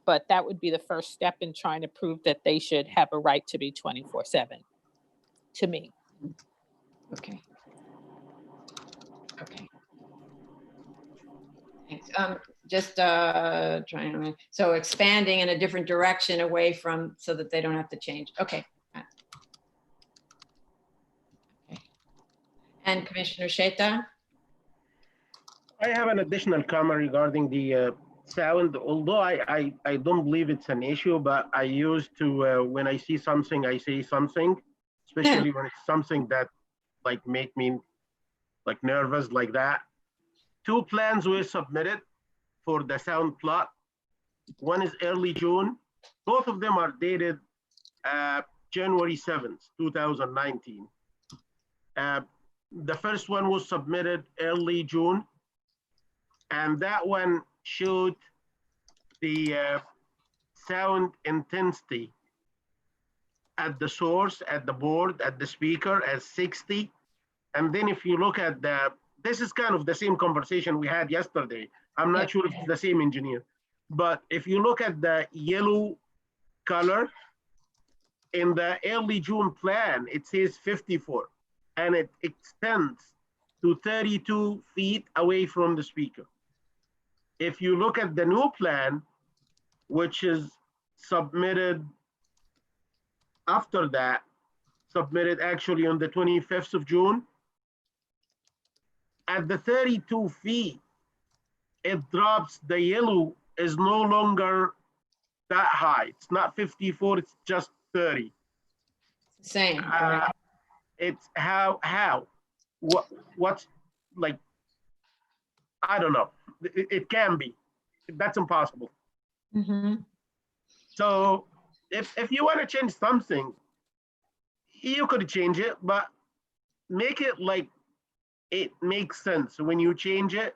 But that would be the first step in trying to prove that they should have a right to be 24/7, to me. Okay. Okay. Thanks. Just trying to, so expanding in a different direction away from, so that they don't have to change. Okay. Okay. And Commissioner Sheta? I have an additional comment regarding the sound, although I don't believe it's an issue, but I used to, when I see something, I say something, especially when it's something that like make me like nervous like that. 2 plans were submitted for the sound plot. One is early June. Both of them are dated January 7th, 2019. The first one was submitted early June, and that one showed the sound intensity at the source, at the board, at the speaker as 60. And then if you look at this is kind of the same conversation we had yesterday. I'm not sure if it's the same engineer, but if you look at the yellow color in the early June plan, it says 54, and it extends to 32 feet away from the speaker. If you look at the new plan, which is submitted after that, submitted actually on the 25th of June, at the 32 feet, it drops, the yellow is no longer that high. It's not 54, it's just 30. Same. It's what's like, I don't know. It can be. That's impossible. Mm-hmm. So if you want to change something, you could change it, but make it like it makes sense when you change it.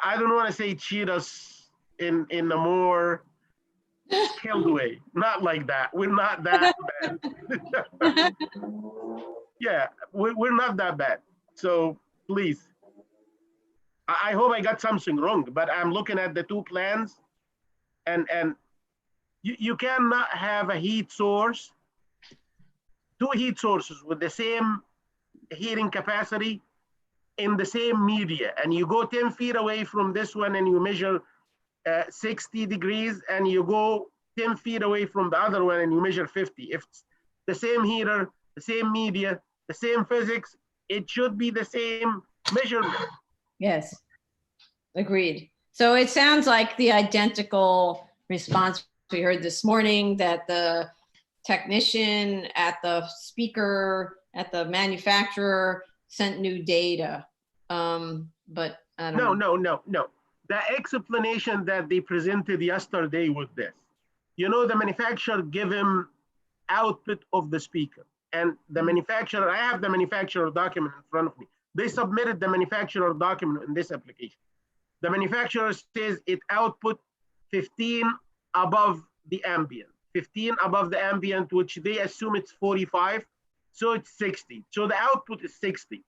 I don't want to say cheat us in a more skilled way. Not like that. We're not that bad. Yeah, we're not that bad. So please. I hope I got something wrong, but I'm looking at the 2 plans, and you cannot have a heat source, 2 heat sources with the same heating capacity in the same media, and you go 10 feet away from this one and you measure 60 degrees, and you go 10 feet away from the other one and you measure 50. If it's the same heater, the same media, the same physics, it should be the same measurement. Yes, agreed. So it sounds like the identical response we heard this morning, that the technician at the speaker, at the manufacturer sent new data. But I don't know. No. The explanation that they presented yesterday was this. You know, the manufacturer give him output of the speaker, and the manufacturer, I have the manufacturer document in front of me. They submitted the manufacturer document in this application. The manufacturer says it output 15 above the ambient, 15 above the ambient, which they assume it's 45. So it's 60. So the output is 60.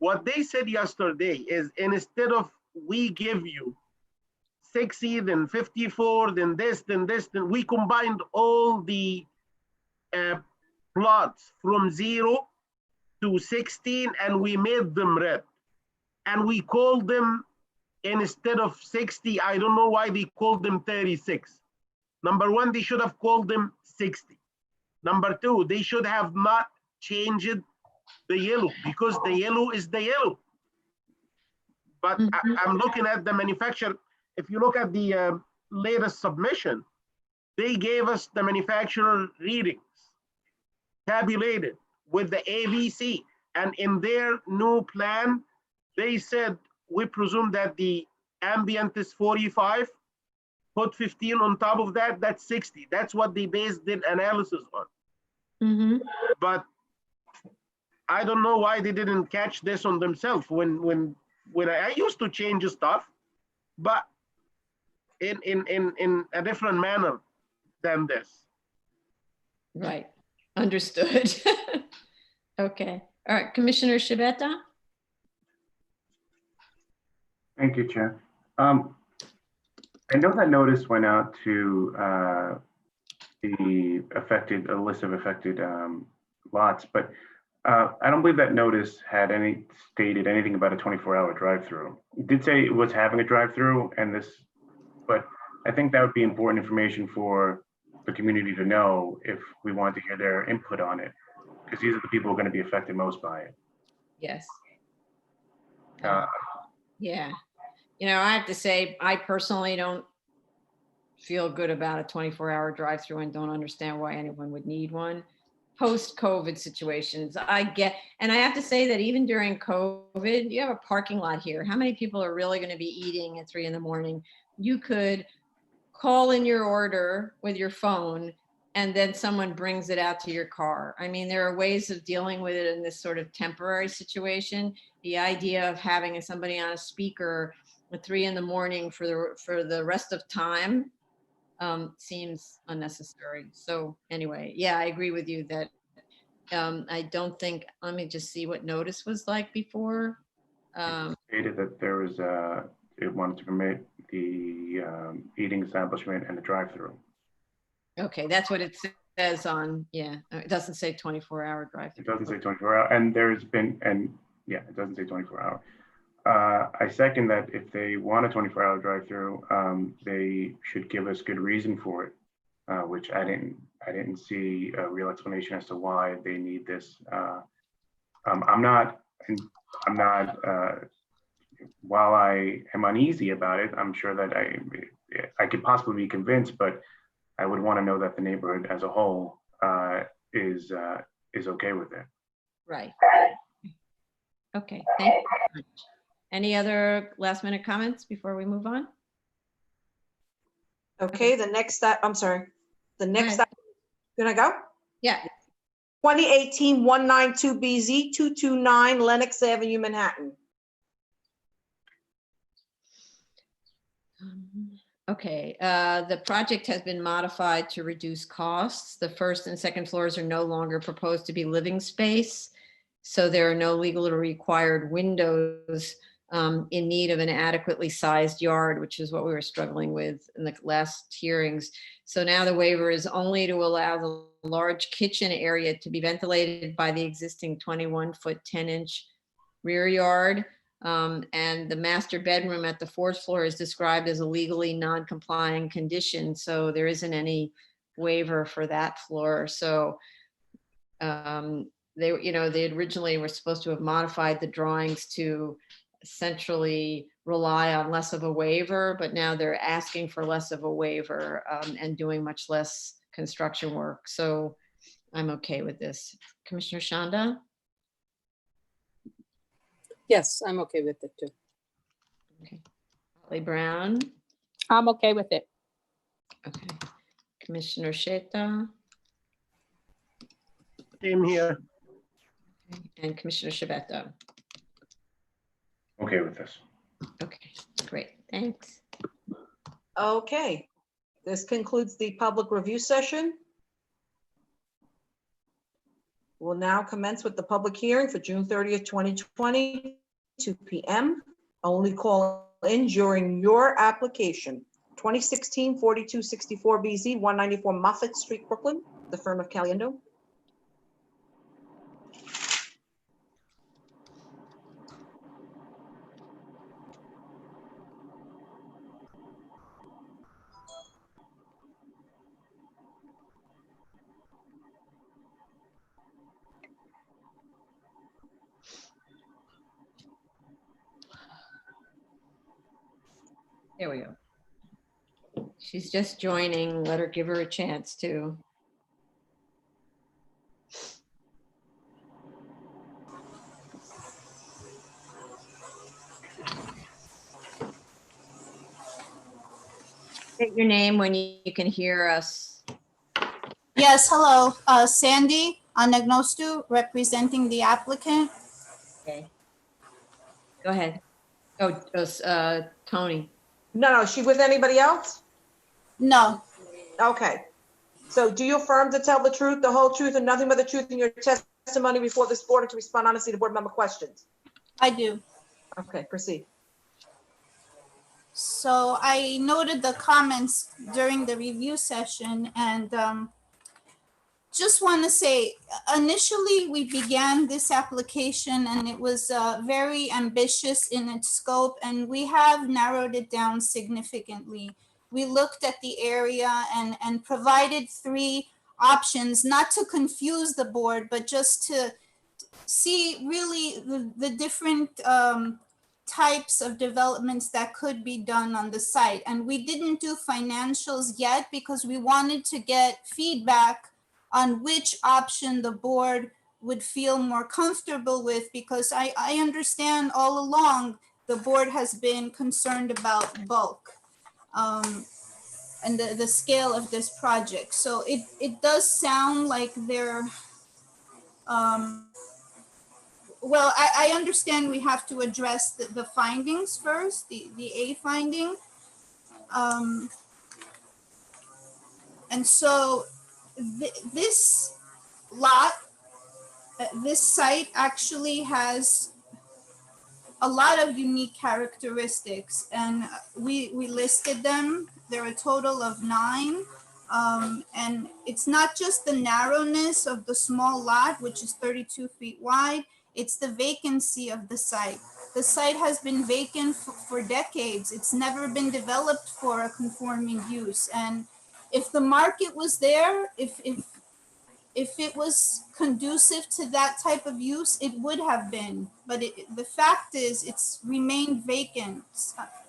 What they said yesterday is, instead of we give you 60, then 54, then this, then we combined all the plots from 0 to 16, and we made them red. And we called them instead of 60, I don't know why they called them 36. Number one, they should have called them 60. Number two, they should have not changed the yellow, because the yellow is the yellow. But I'm looking at the manufacturer. If you look at the latest submission, they gave us the manufacturer readings, tabulated with the ABC. And in their new plan, they said, we presume that the ambient is 45, put 15 on top of that, that's 60. That's what they based the analysis on. But I don't know why they didn't catch this on themselves when I used to change stuff, but in a different manner than this. Right, understood. Okay, all right, Commissioner Shibeta? Thank you, Chair. I know that notice went out to a list of affected lots, but I don't believe that notice had stated anything about a 24-hour drive-through. It did say it was having a drive-through but I think that would be important information for the community to know if we want to hear their input on it, because these are the people who are going to be affected most by it. Yes. Uh, Yeah, you know, I have to say, I personally don't feel good about a 24-hour drive-through and don't understand why anyone would need one. Post-COVID situations, I get, and I have to say that even during COVID, you have a parking lot here. How many people are really going to be eating at 3 in the morning? You could call in your order with your phone and then someone brings it out to your car. I mean, there are ways of dealing with it in this sort of temporary situation. The idea of having somebody on a speaker at 3 in the morning for the rest of time seems unnecessary. So anyway, yeah, I agree with you that I don't think, let me just see what notice was like before. Stated that there was it wanted to permit the eating establishment and the drive-through. Okay, that's what it says on, yeah, it doesn't say 24-hour It drive-through. doesn't say 24 hour, and yeah, it doesn't say 24 hour. I second that if they want a 24-hour drive-through, they should give us good reason for it, which I didn't see a real explanation as to why they need this. I'm not, while I am uneasy about it, I'm sure that I could possibly be convinced, but I would want to know that the neighborhood as a whole is okay with it. Right. Okay, thank you very much. Any other last minute comments before we move on? Okay, the next, I'm sorry, the next, Right. can I go? Yeah. 2018-192BZ 229 Lenox Avenue, Manhattan. Okay, the project has been modified to reduce costs. The first and second floors are no longer proposed to be living space. So there are no legally required windows in need of an adequately sized yard, which is what we were struggling with in the last hearings. So now the waiver is only to allow the large kitchen area to be ventilated by the existing 21-foot, 10-inch rear yard. And the master bedroom at the fourth floor is described as a legally non-complying condition. So there isn't any waiver for that floor. So they originally were supposed to have modified the drawings to essentially rely on less of a waiver, but now they're asking for less of a waiver and doing much less construction work. So I'm okay with this. Commissioner Shanda? Yes, I'm okay with it too. Okay. Holly Brown? I'm okay with it. Okay. Commissioner Sheta? Same here. Okay. And Commissioner Shabeta? Okay with this. Okay, great, thanks. Okay, this concludes the public review session. We'll now commence with the public hearing for June 30th, 2020, 2 p.m. Only call in during your application. 2016-4264BZ, 194 Moffitt Street, Brooklyn, the firm of Caliendo. There we go. She's just joining. Let her give her a chance to. State your name when you can hear us. Yes, hello, Sandy Anagnostu, representing the applicant. Okay. Go ahead. Oh, Tony. No, she with anybody else? No, Okay. So do you affirm to tell the truth, the whole truth, and nothing but the truth in your testimony before this board and to respond honestly to board member questions? I do. Okay, proceed. So I noted the comments during the review session and just want to say, initially we began this application and it was very ambitious in its scope, and we have narrowed it down significantly. We looked at the area and provided 3 options, not to confuse the board, but just to see really the different types of developments that could be done on the site. And we didn't do financials yet because we wanted to get feedback on which option the board would feel more comfortable with, because I understand all along the board has been concerned about bulk and the scale of this project. So it does sound like they're, well, I understand we have to address the findings first, the A finding. And so this lot, this site actually has a lot of unique characteristics, and we listed them. There are a total of 9. And it's not just the narrowness of the small lot, which is 32 feet wide, it's the vacancy of the site. The site has been vacant for decades. It's never been developed for a conforming use. And if the market was there, if it was conducive to that type of use, it would have been. But the fact is, it's remained vacant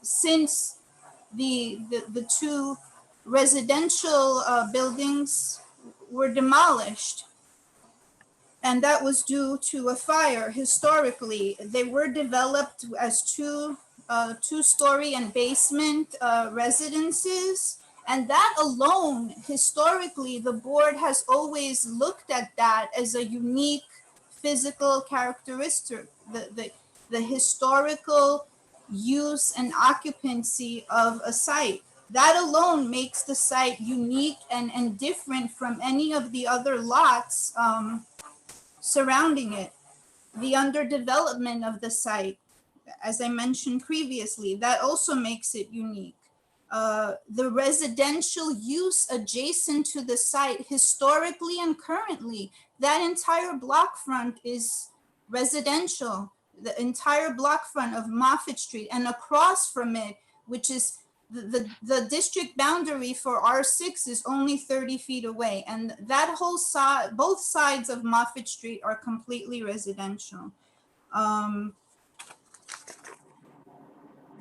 since the 2 residential buildings were demolished. And that was due to a fire. Historically, they were developed as 2-story and basement residences. And that alone, historically, the board has always looked at that as a unique physical characteristic, the historical use and occupancy of a site. That alone makes the site unique and different from any of the other lots surrounding it. The underdevelopment of the site, as I mentioned previously, that also makes it unique. The residential use adjacent to the site, historically and currently, that entire block front is residential. The entire block front of Moffitt Street, and across from it, which is the district boundary for R6, is only 30 feet away. And that whole side, both sides of Moffitt Street are completely residential.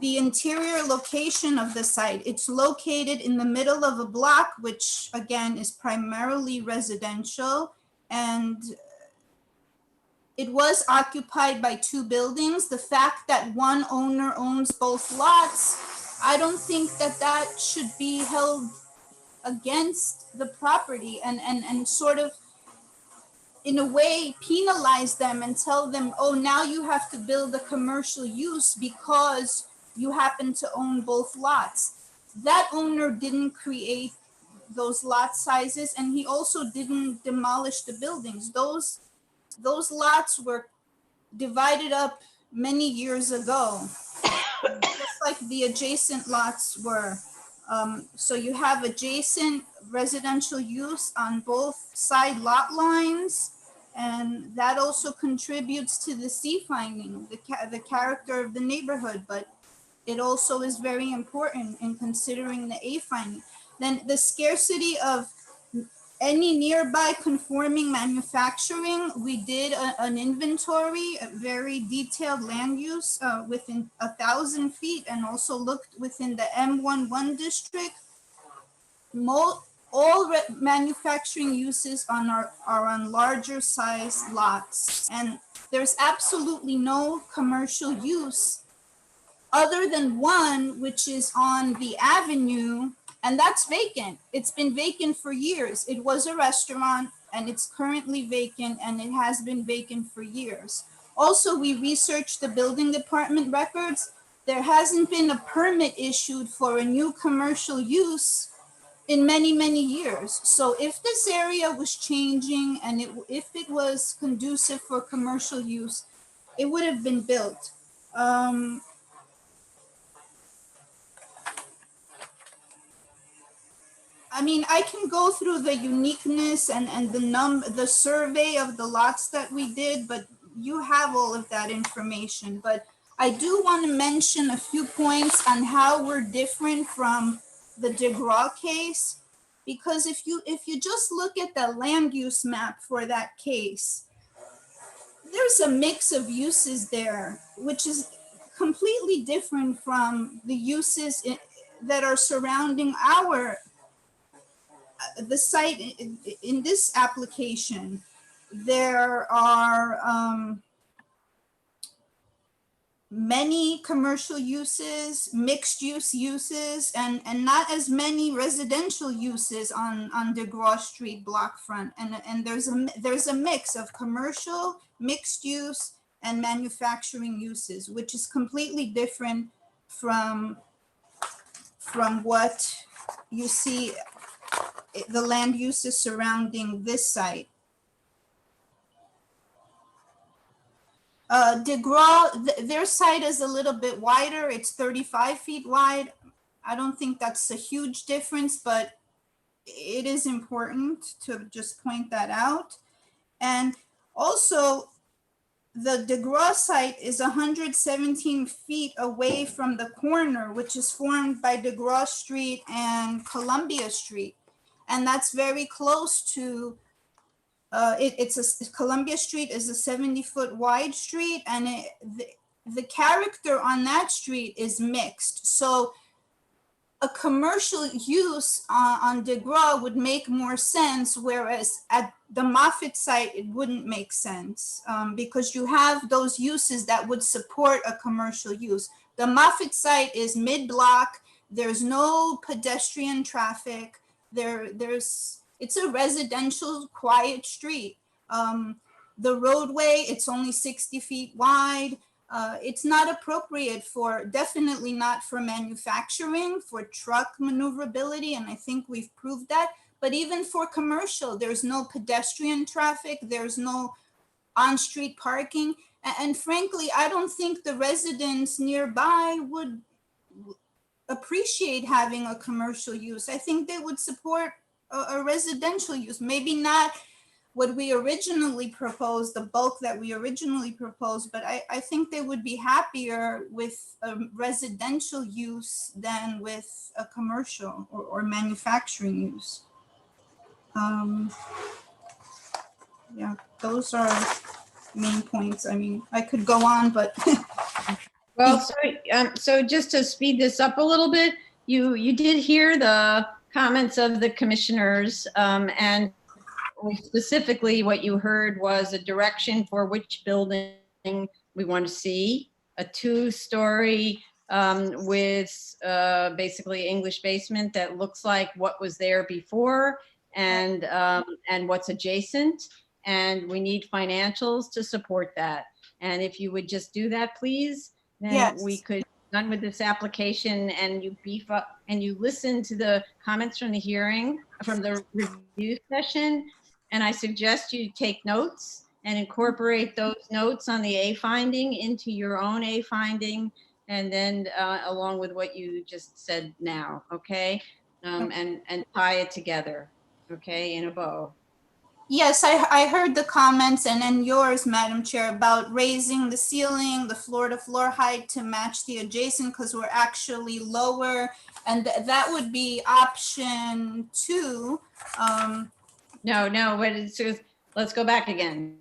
The interior location of the site, it's located in the middle of a block, which again is primarily residential. And it was occupied by 2 buildings. The fact that one owner owns both lots, I don't think that should be held against the property and sort of in a way penalize them and tell them, oh, now you have to build a commercial use because you happen to own both lots. That owner didn't create those lot sizes, and he also didn't demolish the buildings. Those lots were divided up many years ago, just like the adjacent lots were. So you have adjacent residential use on both side lot lines, and that also contributes to the C finding, the character of the neighborhood, but it also is very important in considering the A finding. Then the scarcity of any nearby conforming manufacturing, we did an inventory, a very detailed land use within 1,000 feet, and also looked within the M11 district. All manufacturing uses are on larger size lots, and there's absolutely no commercial use other than one, which is on the avenue, and that's vacant. It's been vacant for years. It was a restaurant and it's currently vacant, and it has been vacant for years. Also, we researched the building department records. There hasn't been a permit issued for a new commercial use in many, many years. So if this area was changing and if it was conducive for commercial use, it would have been built. I mean, I can go through the uniqueness and the survey of the lots that we did, but you have all of that information. But I do want to mention a few points on how we're different from the DeGraw case, because if you just look at the land use map for that case, there's a mix of uses there, which is completely different from the uses that are surrounding the site in this application. There are many commercial uses, mixed use uses, and not as many residential uses on DeGraw Street block front. And there's a mix of commercial, mixed use, and manufacturing uses, which is completely different from what you see the land uses surrounding this site. DeGraw, their site is a little bit wider. It's 35 feet wide. I don't think that's a huge difference, but it is important to just point that out. And also, the DeGraw site is 117 feet away from the corner, which is formed by DeGraw Street and Columbia Street. And that's very close to, Columbia Street is a 70-foot wide street, and the character on that street is mixed. So a commercial use on DeGraw would make more sense, whereas at the Moffitt site, it wouldn't make sense because you have those uses that would support a commercial use. The Moffitt site is mid-block. There's no pedestrian traffic. It's a residential quiet street. The roadway, it's only 60 feet wide. It's not appropriate definitely not for manufacturing, for truck maneuverability, and I think we've proved that. But even for commercial, there's no pedestrian traffic, there's no on-street parking. And frankly, I don't think the residents nearby would appreciate having a commercial use. I think they would support a residential use, maybe not what we originally proposed, the bulk that we originally proposed, but I think they would be happier with a residential use than with a commercial or manufacturing use. Yeah, those are main points. I mean, I could go on, but Well, so just to speed this up a little bit, you did hear the comments of the commissioners, and specifically what you heard was a direction for which building we want to see, a 2-story with basically English basement that looks like what was there before and what's adjacent. And we need financials to support that. And if you would just do that, please, then yes, we could done with this application, and you beef up and you listen to the comments from the hearing, from the review session. And I suggest you take notes and incorporate those notes on the A finding into your own A finding, and then along with what you just said now, okay? And tie it together, okay, in a bow. yes, I heard the comments and then yours, Madam Chair, about raising the ceiling, the floor-to-floor height to match the adjacent, because we're actually lower, and that would be option 2. No, but it's just, let's go back again.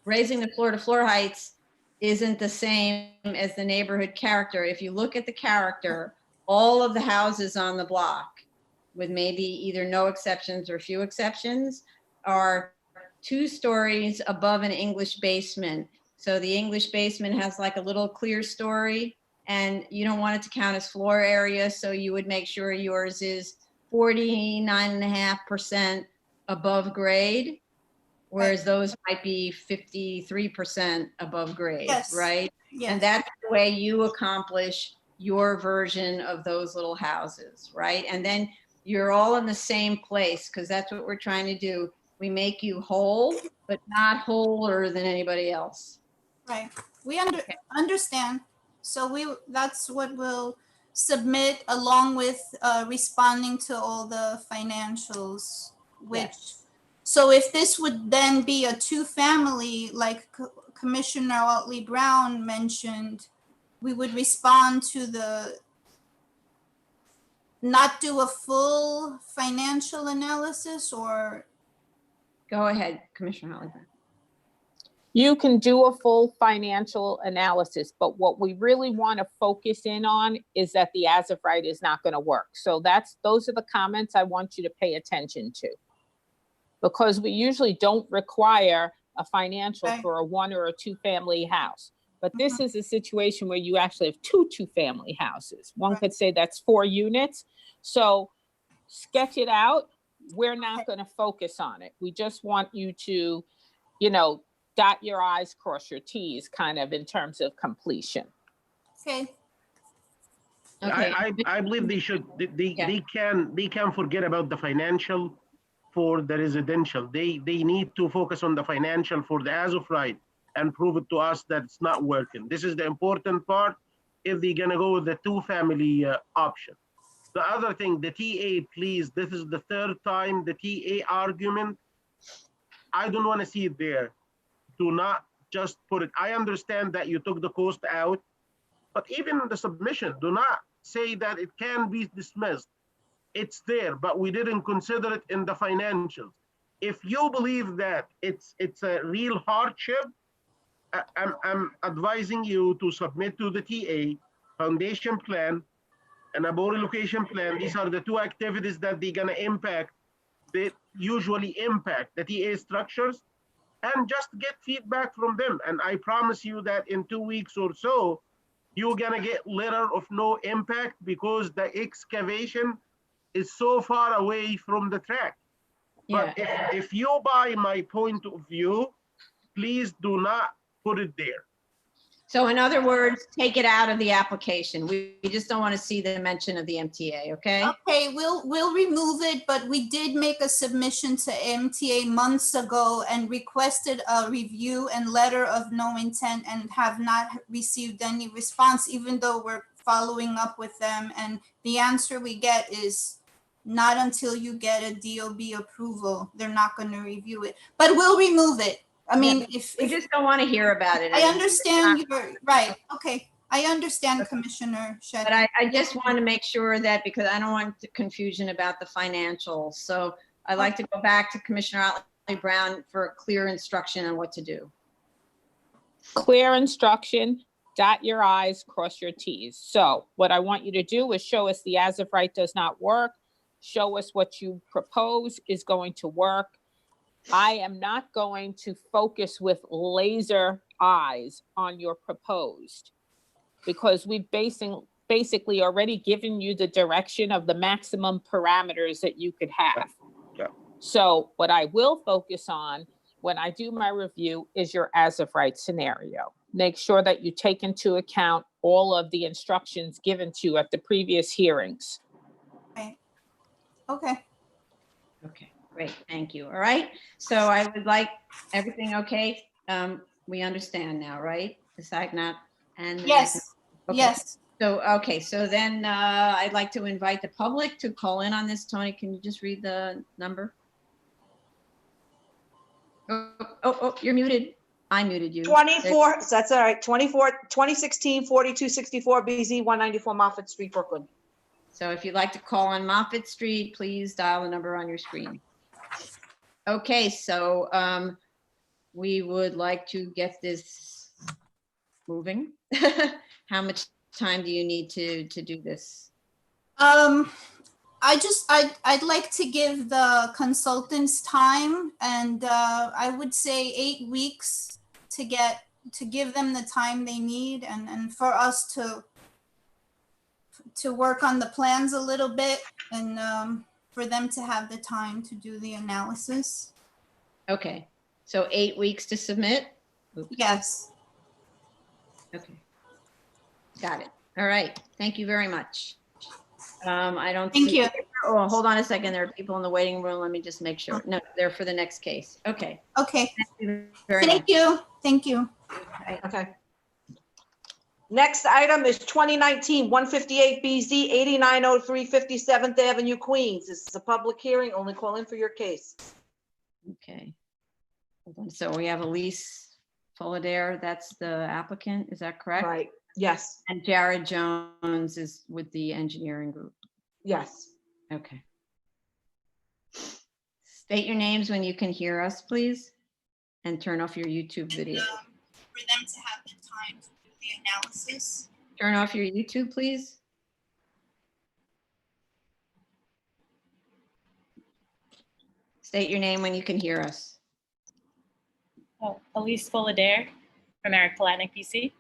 Raising the floor to floor heights isn't the same as the neighborhood character. If you look at the character, all of the houses on the block, with maybe either no exceptions or few exceptions, are 2 stories above an English basement. So the English basement has like a little clear story, and you don't want it to count as floor area, so you would make sure yours is 49.5% above grade, whereas those might be 53% above grade, Yes. right? Yes. And that's the way you accomplish your version of those little houses, right? And then you're all in the same place, because that's what we're trying to do. We make you whole, but not wholer than anybody else. Right. We understand. So that's what we'll submit along with responding to all the financials, which, Yes. so if this would then be a 2-family, like Commissioner Otley Brown mentioned, we would respond to not do a full financial analysis, or Go ahead, Commissioner Hollyburn. You can do a full financial analysis, but what we really want to focus in on is that the as of right is not going to work. So those are the comments I want you to pay attention to. Because we usually don't require a financial Okay. for a 1 or a 2-family house. But this is a situation where you actually have 2 2-family houses. One could say that's 4 units. So sketch it out. We're not going to focus on it. We just want you to, dot your I's, cross your T's, kind of in terms of completion. okay. Okay. I believe they can forget about the financial for the residential. They need to focus on the financial for the as of right and prove it to us that it's not working. This is the important part if they're gonna go with the 2-family option. The other thing, the TA, please, this is the 3rd time the TA argument. I don't want to see it there. Do not just put it. I understand that you took the cost out, but even in the submission, do not say that it can be dismissed. It's there, but we didn't consider it in the financials. If you believe that it's a real hardship, I'm advising you to submit to the TA foundation plan and a board relocation plan. These are the 2 activities that they're gonna impact, they usually impact the TA structures, and just get feedback from them. And I promise you that in 2 weeks or so, you're gonna get letter of no impact because the excavation is so far away from the track. Yeah. But if you buy my point of view, please do not put it there. So in other words, take it out of the application. We just don't want to see the mention of the MTA, okay? Okay, we'll remove it, but we did make a submission to MTA months ago and requested a review and letter of no intent and have not received any response, even though we're following up with them. And the answer we get is not until you get a DOB approval. They're not going to review it, but we'll remove it. I mean, if We just don't want to hear about it. I understand you're right. Okay. I understand, Commissioner Shetty. But I just want to make sure that, because I don't want the confusion about the financials. So I'd like to go back to Commissioner Otley Brown for clear instruction on what to do. Clear instruction, dot your I's, cross your T's. So what I want you to do is show us the as of right does not work. Show us what you propose is going to work. I am not going to focus with laser eyes on your proposed, because we've basically already given you the direction of the maximum parameters that you could have. Yeah. So what I will focus on when I do my review is your as of right scenario. Make sure that you take into account all of the instructions given to you at the previous hearings. Okay. Okay. Okay, great, thank you. All right, so I would like, everything okay? We understand now, right? The SAGNAT and the Yes. Okay. Yes. So, okay, so then I'd like to invite the public to call in on this. Tony, can you just read the number? Oh, you're muted. I muted you. 24, that's all right, 2016 4264 BZ 194 Moffitt Street, Brooklyn. So if you'd like to call on Moffitt Street, please dial the number on your screen. Okay, so we would like to get this moving. How much time do you need to do this? I'd like to give the consultants time, and I would say 8 weeks to give them the time they need, and for us to work on the plans a little bit, and for them to have the time to do the analysis. Okay, so 8 weeks to submit? Oops. Yes. Okay. Got it. All right. Thank you very much. I don't Thank see. you. Oh, hold on a second. There are people in the waiting room. Let me just make sure. No, they're for the next case. Okay. Okay. Thank you very Thank much. you. Thank you. Okay. Okay. Next item is 2019-158BZ, 8903 57th Avenue, Queens. This is a public hearing, only calling for your case. Okay. Hold on. So we have Elise Fullader. That's the applicant. Is that correct? Right, yes, And Jared Jones is with the engineering group. yes. Okay. State your names when you can hear us, please, and turn off your YouTube video. For them to have the time to do the analysis. Turn off your YouTube, please. State your name when you can hear us. Oh, Elise Fullader from Eric Palatnik, PC.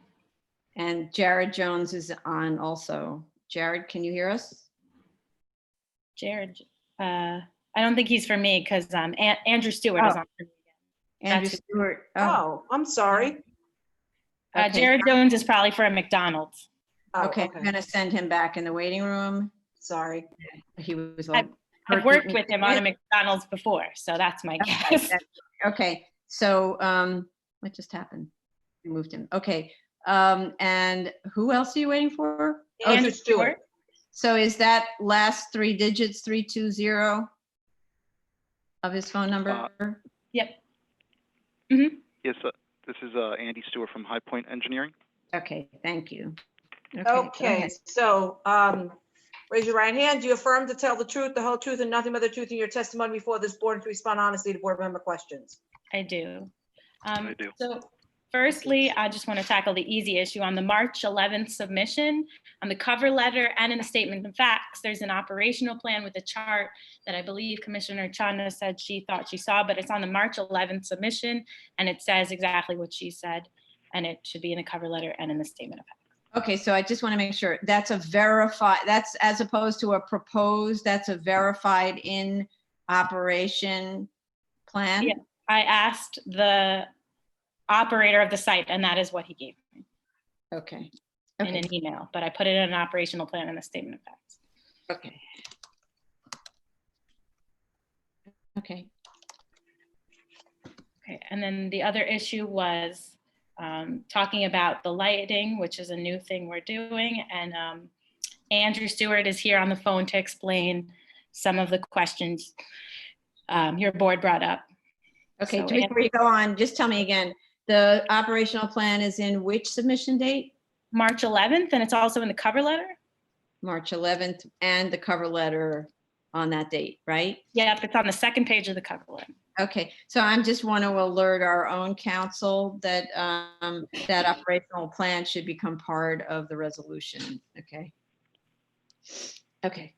And Jared Jones is on also. Jared, can you hear us? Jared, I don't think he's for me because Andrew Stewart is on for me. Andrew That's- Stewart. Oh, I'm sorry. Okay. Jared Jones is probably for a McDonald's. Oh, Okay, I'm gonna send him back in the waiting room. Sorry. He was I've like. worked with him on a McDonald's before, so that's my guess. Okay, so what just happened? We moved him. Okay, and who else are you waiting for? Andrew Stewart. So is that last 3 digits 320 of his phone number? Yep. Yes, this is Andy Stewart from High Point Engineering. Okay, thank you. go Okay, ahead. so raise your right hand. Do you affirm to tell the truth, the whole truth, and nothing but the truth in your testimony before this board and to respond honestly to board member questions? I do. I do. So firstly, I just want to tackle the easy issue on the March 11th submission. On the cover letter and in the statement of facts, there's an operational plan with a chart that I believe Commissioner Chanda said she thought she saw, but it's on the March 11th submission and it says exactly what she said. And it should be in the cover letter and in the statement of facts. Okay, so I just want to make sure that's a verified, that's as opposed to a proposed, that's a verified in operation plan? Yeah. I asked the operator of the site and that is what he gave me Okay. in Okay. an email, but I put it in an operational plan in the statement of facts. Okay. Okay. Okay, and then the other issue was talking about the lighting, which is a new thing we're doing. And Andrew Stewart is here on the phone to explain some of the questions your board brought up. Okay, So, before you go on, just tell me again, the operational plan is in which submission date? March 11th, and it's also in the cover letter? March 11th, and the cover letter on that date, right? Yep, it's on the second page of the cover letter. Okay, so I just want to alert our own council that that operational plan should become part of the resolution, okay? Okay,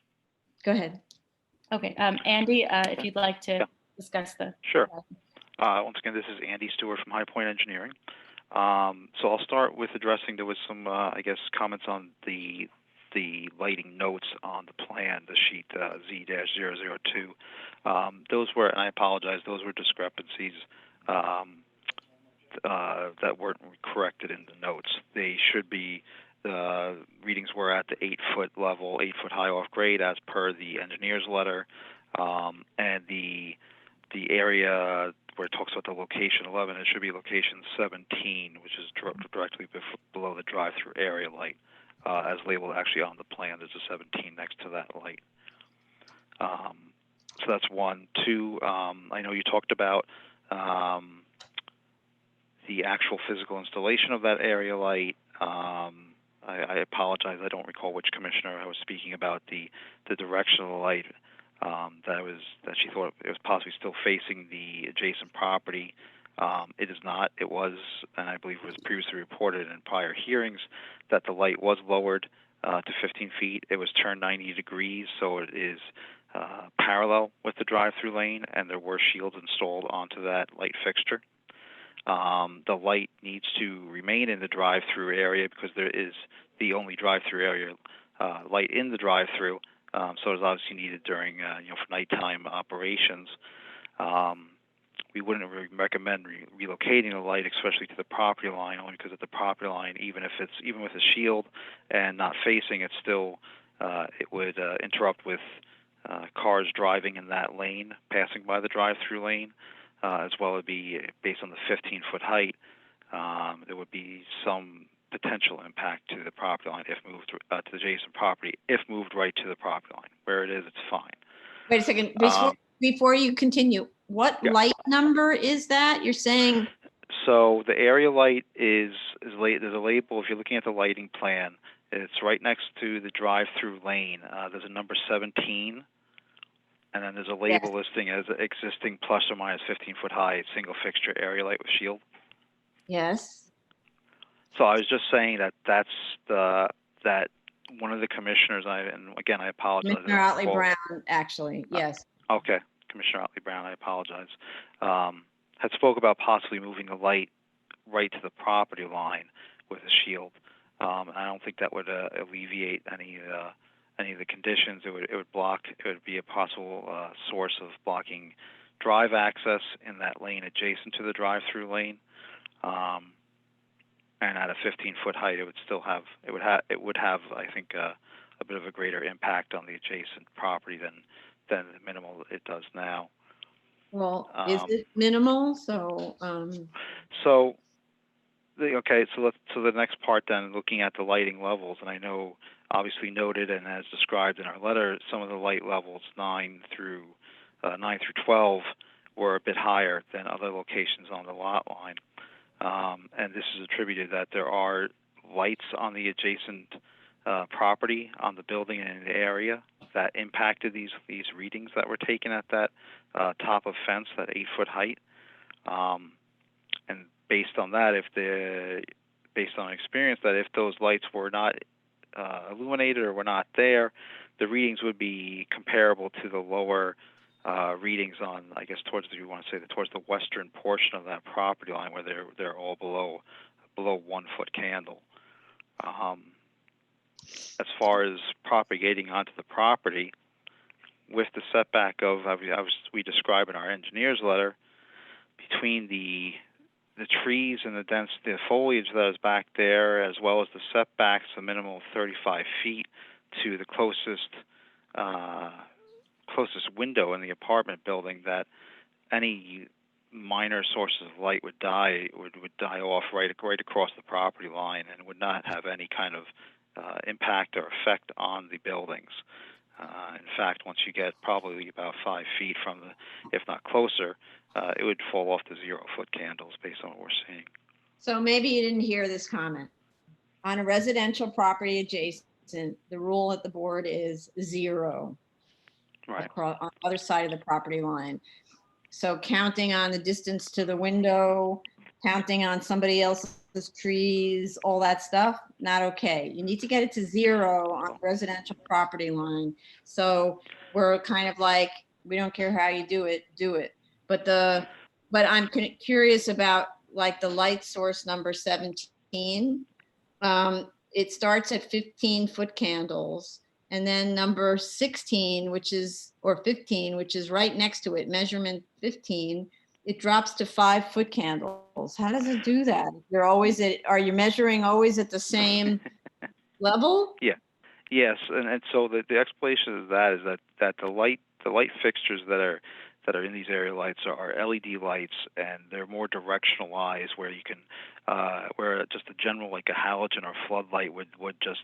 go ahead. Okay, Andy, if you'd like to discuss the. Sure. Once again, this is Andy Stewart from High Point Engineering. So I'll start with addressing, there was some, I guess, comments on the lighting notes on the plan, the sheet Z-002. Those were, and I apologize, those were discrepancies that weren't corrected in the notes. They should be, the readings were at the 8-foot level, 8-foot high off grade as per the engineer's letter, and the area where it talks about the location 11, it should be location 17, which is directly below the drive-through area light, as labeled actually on the plan. There's a 17 next to that light. So that's one. Two, I know you talked about the actual physical installation of that area light. I apologize, I don't recall which commissioner I was speaking about the direction of the light. that she thought it was possibly still facing the adjacent property. It is not. It was, and I believe it was previously reported in prior hearings, that the light was lowered to 15 feet. It was turned 90 degrees, so it is parallel with the drive-through lane, and there were shields installed onto that light fixture. The light needs to remain in the drive-through area because there is the only drive-through area light in the drive-through, so it's obviously needed during for nighttime operations. We wouldn't recommend relocating the light, especially to the property line, only because at the property line, even with a shield and not facing it, still it would interrupt with cars driving in that lane, passing by the drive-through lane, as well as be based on the 15-foot height. There would be some potential impact to the property line if moved to the adjacent property. If moved right to the property line, where it is, it's fine. Wait a second, before you continue, what Yeah. light number is that? You're saying, So the area light there's a label. If you're looking at the lighting plan, it's right next to the drive-through lane. There's a number 17, and then there's a label listing as existing plus or minus 15-foot high single fixture area light with shield. yes. So I was just saying that that one of the commissioners, and again I apologize. Commissioner Otley Brown, actually, yes. Okay, Commissioner Otley Brown, I apologize. Had spoke about possibly moving the light right to the property line with a shield. And I don't think that would alleviate any of the conditions. It would block. It would be a possible source of blocking drive access in that lane adjacent to the drive-through lane. And at a 15-foot height, it would still have. It would have. I think a bit of a greater impact on the adjacent property than the minimal it does now. Well, is it minimal? So, So the next part then, looking at the lighting levels, and I know obviously noted and as described in our letter, some of the light levels 9 through 12 were a bit higher than other locations on the lot line, and this is attributed that there are lights on the adjacent property on the building and in the area that impacted these readings that were taken at that top of fence, that 8-foot height, and based on that, based on experience, that if those lights were not illuminated or were not there, the readings would be comparable to the lower readings on, I guess, towards the western portion of that property line, where they're all below 1-foot candle. As far as propagating onto the property, with the setback of, we describe in our engineer's letter, between the trees and the foliage that is back there, as well as the setbacks, a minimum of 35 feet to the closest window in the apartment building, that any minor sources of light would die off right across the property line and would not have any kind of impact or effect on the buildings. In fact, once you get probably about 5 feet from if not closer, it would fall off to 0-foot candles based on what we're seeing. so maybe you didn't hear this comment. On a residential property adjacent, the rule at the board is 0 Right. across on the other side of the property line. So counting on the distance to the window, counting on somebody else's trees, all that stuff, not okay. You need to get it to 0 on the residential property line. So we're kind of like, we don't care how you do it, do it. But I'm curious about like the light source number 17. It starts at 15-foot candles, and then number 16, or 15, which is right next to it, measurement 15, it drops to 5-foot candles. How does it do that? Are you measuring always at the same level? Yeah. Yes, and so the explanation of that is that the light fixtures that are in these area lights are LED lights, and they're more directionalized, where you can where just a general, like a halogen or floodlight would just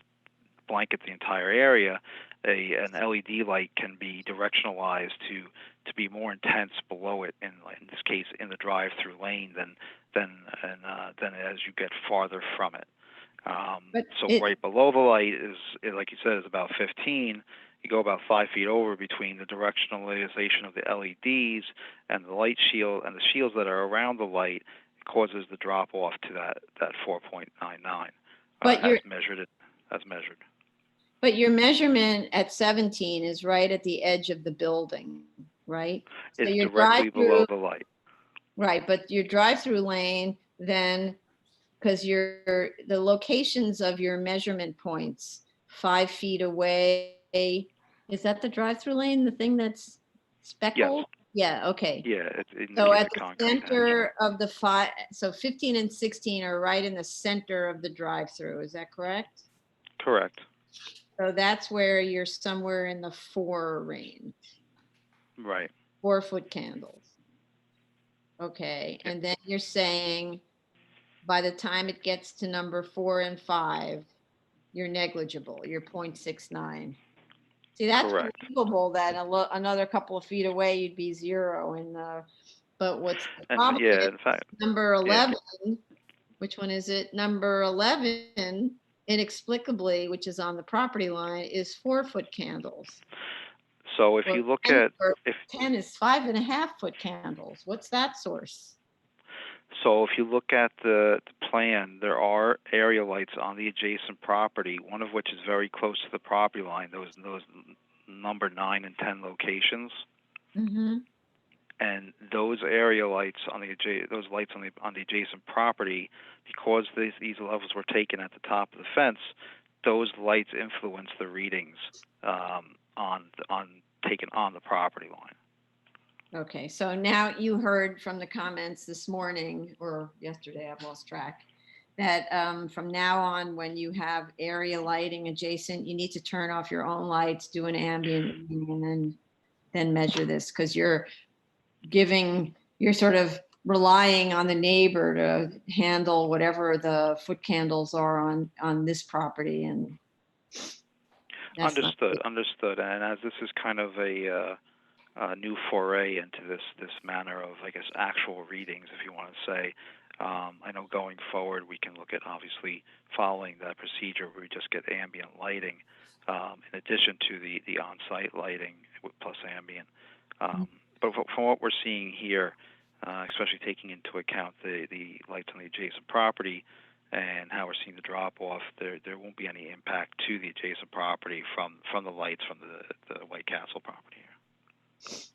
blanket the entire area. An LED light can be directionalized to be more intense below it, in this case in the drive-through lane than as you get farther from it. Right below the light is, like you said, is about 15. you go about 5 feet over between the directionalization of the LEDs and the light shield and the shields that are around the light, it causes the drop off to that 4.99 But as measured. But your measurement at 17 is right at the edge of the building, right? So It's your directly below drive-through, the light. right, but your drive-through lane then, because the locations of your measurement points, 5 feet away, is that the drive-through lane, the thing that's speckled? Yeah, okay. Yeah, it So indicates at the the concrete hatch. center of the so 15 and 16 are right in the center of the drive-through, is that correct? Correct. So that's where you're somewhere in the 4 range, Right. 4-foot candles. Okay, and then you're saying by the time it gets to number 4 and 5, you're negligible, you're 0.69. See, that's Correct. believable that another couple of feet away, you'd be 0 but what's the And problem yeah, is in fact, number 11, which one is it? Number 11, inexplicably, which is on the property line, is 4-foot candles. so if you look at 10 is 5.5-foot candles. What's that source? So if you look at the plan, there are area lights on the adjacent property, one of which is very close to the property line, those number 9 and 10 locations. Mm-hmm. And those area lights on the adjacent property, because these levels were taken at the top of the fence, those lights influence the readings taken on the property line. Okay, so now you heard from the comments this morning or yesterday, I've lost track, that from now on, when you have area lighting adjacent, you need to turn off your own lights, do an ambient reading, and then measure this, because you're sort of relying on the neighbor to handle whatever the foot candles are on this property. And Understood. And as this is kind of a new foray into this manner of, I guess, actual readings, if you want to say. I know going forward, we can look at obviously following that procedure where we just get ambient lighting in addition to the on-site lighting plus ambient. But from what we're seeing here, especially taking into account the lights on the adjacent property and how we're seeing the drop-off, there won't be any impact to the adjacent property from the lights from the White Castle property here.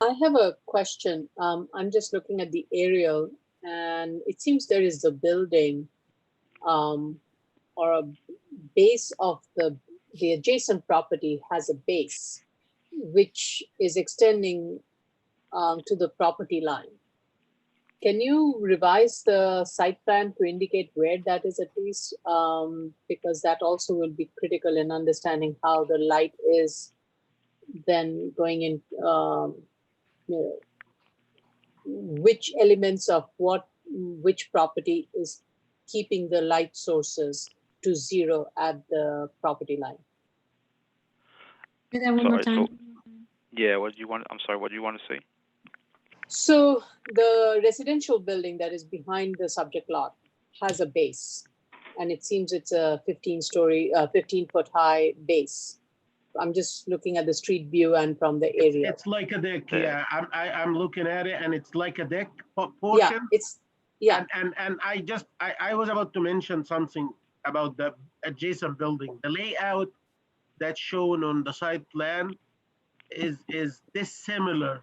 I have a question. I'm just looking at the aerial, and it seems there is a building or a base of the adjacent property has a base which is extending to the property line. Can you revise the site plan to indicate where that is at least? Because that also will be critical in understanding how the light is then going in, which elements of which property is keeping the light sources to 0 at the property line. Say that one more time. I'm sorry, what do you want to see? So the residential building that is behind the subject lot has a base, and it seems it's a 15-foot high base. I'm just looking at the street view and from the area. It's like a deck. Yeah, I'm looking at it, and it's like a deck portion. Yeah, And I was about to mention something about the adjacent building. The layout that's shown on the site plan is dissimilar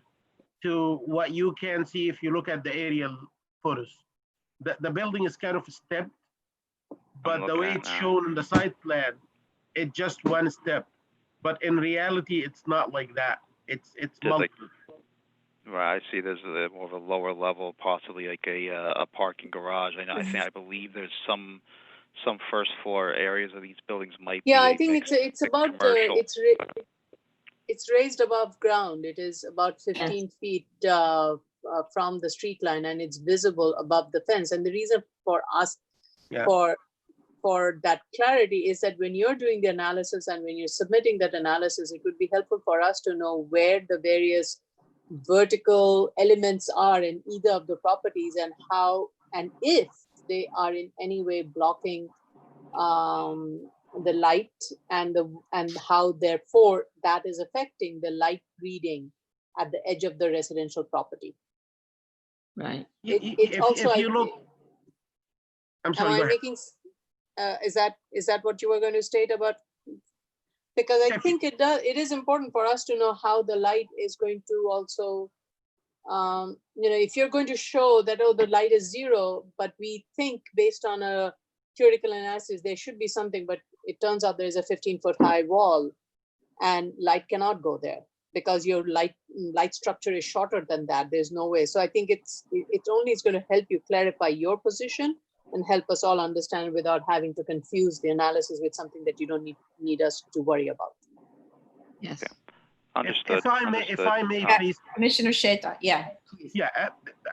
to what you can see if you look at the aerial photos. The building is kind of stepped, but the way it's shown in the site plan, it's just one step. But in reality, it's not like that. It's multiple. Right, I see. There's more of a lower level, possibly like a parking garage. I believe there's some first floor areas of these buildings might be. Yeah, I think it's about commercial. It's raised above ground. It is about 15 feet from the street line, and it's visible above the fence. And the reason for us for that clarity is that when you're doing the analysis and when you're submitting that analysis, it would be helpful for us to know where the various vertical elements are in either of the properties and how and if they are in any way blocking the light and how therefore that is affecting the light reading at the edge of the residential property. Right. It also, if you look, I'm am sorry, go I ahead. making, is that what you were going to state about? Because I think it is important for us to know how the light is going to also, if you're going to show that, oh, the light is 0, but we think based on a theoretical analysis, there should be something, but it turns out there's a 15-foot high wall and light cannot go there because your light structure is shorter than that. There's no way. So I think it only is going to help you clarify your position and help us all understand without having to confuse the analysis with something that you don't need us to worry about. Yes. Understood. If I may, please. Commissioner Sheta, yeah, please. Yeah,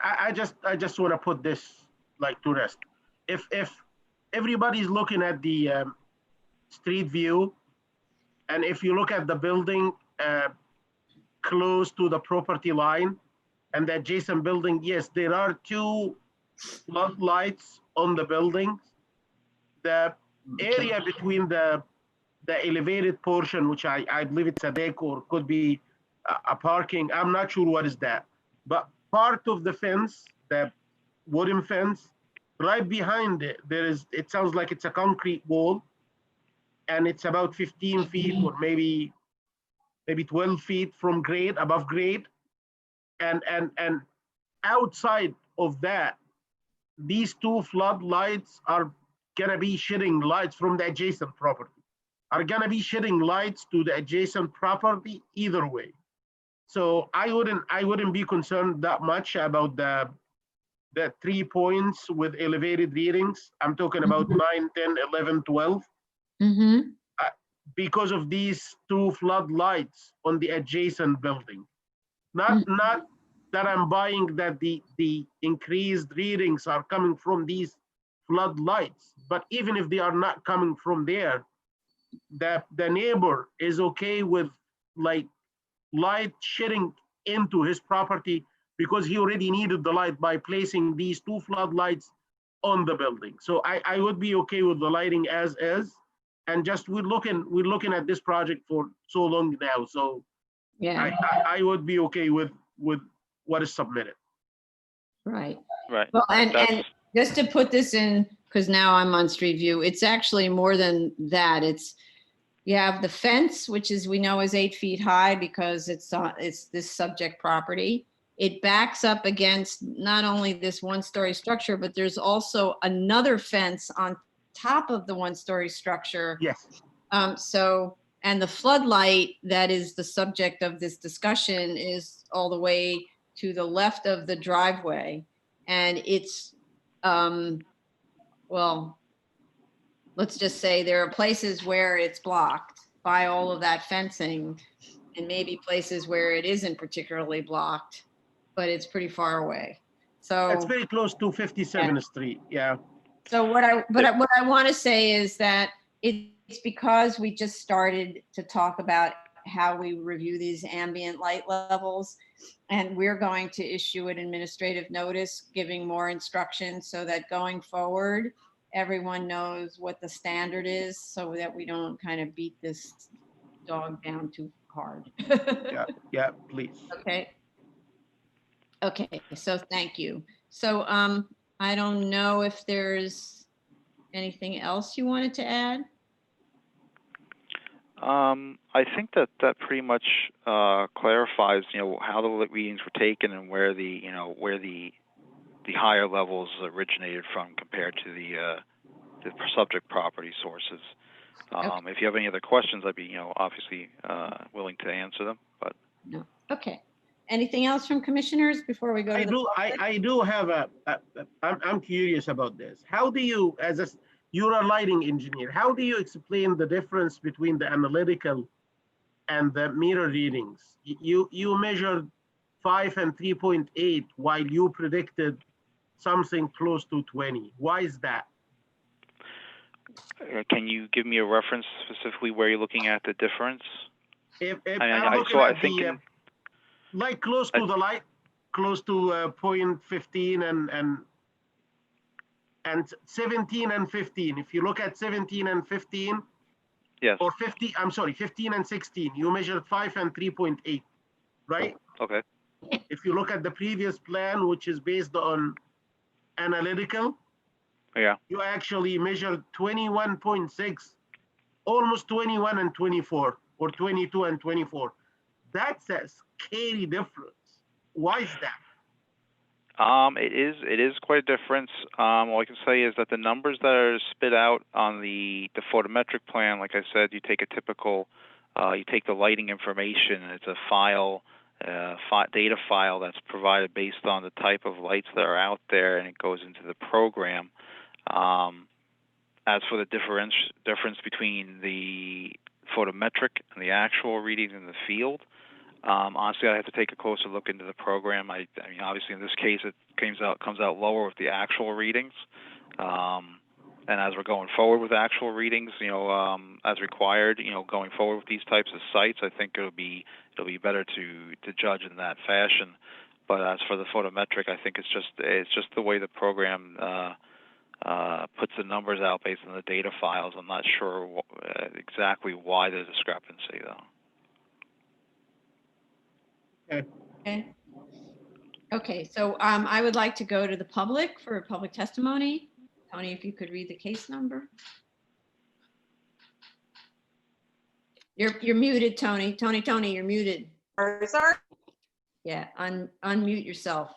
I just want to put this like to rest. If everybody's looking at the street view, and if you look at the building close to the property line and the adjacent building, yes, there are 2 floodlights on the buildings. The area between the elevated portion, which I believe it's a deck or could be a parking, I'm not sure what is that, but part of the fence, the wooden fence, right behind it, it sounds like it's a concrete wall, and it's about 15 feet or maybe 12 feet from grade, above grade, and outside of that, these 2 floodlights are gonna be shedding lights from the adjacent property, are gonna be shedding lights to the adjacent property either way. So I wouldn't be concerned that much about the 3 points with elevated readings. I'm talking about 9, 10, 11, 12. Mm-hmm. Because of these 2 floodlights on the adjacent building. Not that I'm buying that the increased readings are coming from these floodlights, but even if they are not coming from there, the neighbor is okay with like light shedding into his property because he already needed the light by placing these 2 floodlights on the building. So I would be okay with the lighting as is. And just we're looking at this project for so long now, so Yeah. I would be okay with what is submitted. Right. Right. Well, and just to put this in, because now I'm on street view, it's actually more than that. You have the fence, which we know is 8 feet high because it's this subject property. It backs up against not only this 1-story structure, but there's also another fence on top of the 1-story structure. Yes. And the floodlight that is the subject of this discussion is all the way to the left of the driveway. And it's, well, let's just say there are places where it's blocked by all of that fencing and maybe places where it isn't particularly blocked, but it's pretty far away. So it's very close to 57th Street. Yeah. So what I want to say is that it's because we just started to talk about how we review these ambient light levels, and we're going to issue an administrative notice giving more instructions so that going forward, everyone knows what the standard is so that we don't kind of beat this dog down too hard. Yeah, please. Okay, so thank you. So I don't know if there's anything else you wanted to add? I think that pretty much clarifies, how the readings were taken and where the higher levels originated from compared to the subject property sources. If you have any other questions, I'd be, obviously willing to answer them. But no. Okay. Anything else from commissioners before we go to I do have I'm curious about this. How do you, you're a lighting engineer, how do you explain the difference between the analytical and the meter readings? You measured 5 and 3.8 while you predicted something close to 20. Why is that? Can you give me a reference specifically where you're looking at the difference? Like close to the light, close to 0.15 and 17 and 15. If you look at 17 and 15, Yes. Or 50, I'm sorry, 15 and 16, you measured 5 and 3.8, right? Okay. If you look at the previous plan, which is based on analytical, Yeah. you actually measured 21.6, almost 21 and 24, or 22 and 24. That's a scary difference. Why is that? It is quite a difference. All I can say is that the numbers that are spit out on the photometric plan, like I said, you take a typical, you take the lighting information, and it's a file, data file that's provided based on the type of lights that are out there, and it goes into the program. As for the difference between the photometric and the actual readings in the field, honestly, I have to take a closer look into the program. I mean, obviously, in this case, it comes out lower with the actual readings. And as we're going forward with actual readings, as required, going forward with these types of sites, I think it'll be better to judge in that fashion. But as for the photometric, I think it's just the way the program puts the numbers out based on the data files. I'm not sure exactly why the discrepancy, though. Okay. Okay, so I would like to go to the public for public testimony. Tony, if you could read the case number. You're muted, Tony. Tony, you're muted. Sorry. Yeah, unmute yourself.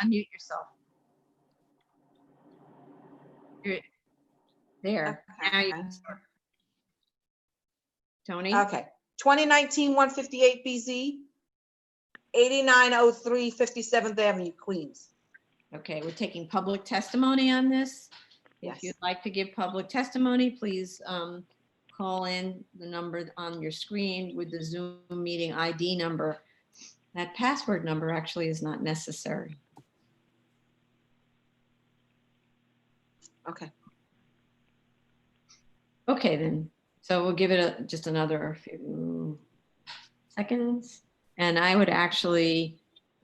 Unmute yourself. You're there. Now you can start. Tony? Okay, 2019-158 BZ, 8903 57th Avenue, Queens. Okay, we're taking public testimony on this. If Yes. you'd like to give public testimony, please call in the number on your screen with the Zoom meeting ID number. That password number actually is not necessary. Okay. Okay, then. So we'll give it just another few seconds. And I would actually,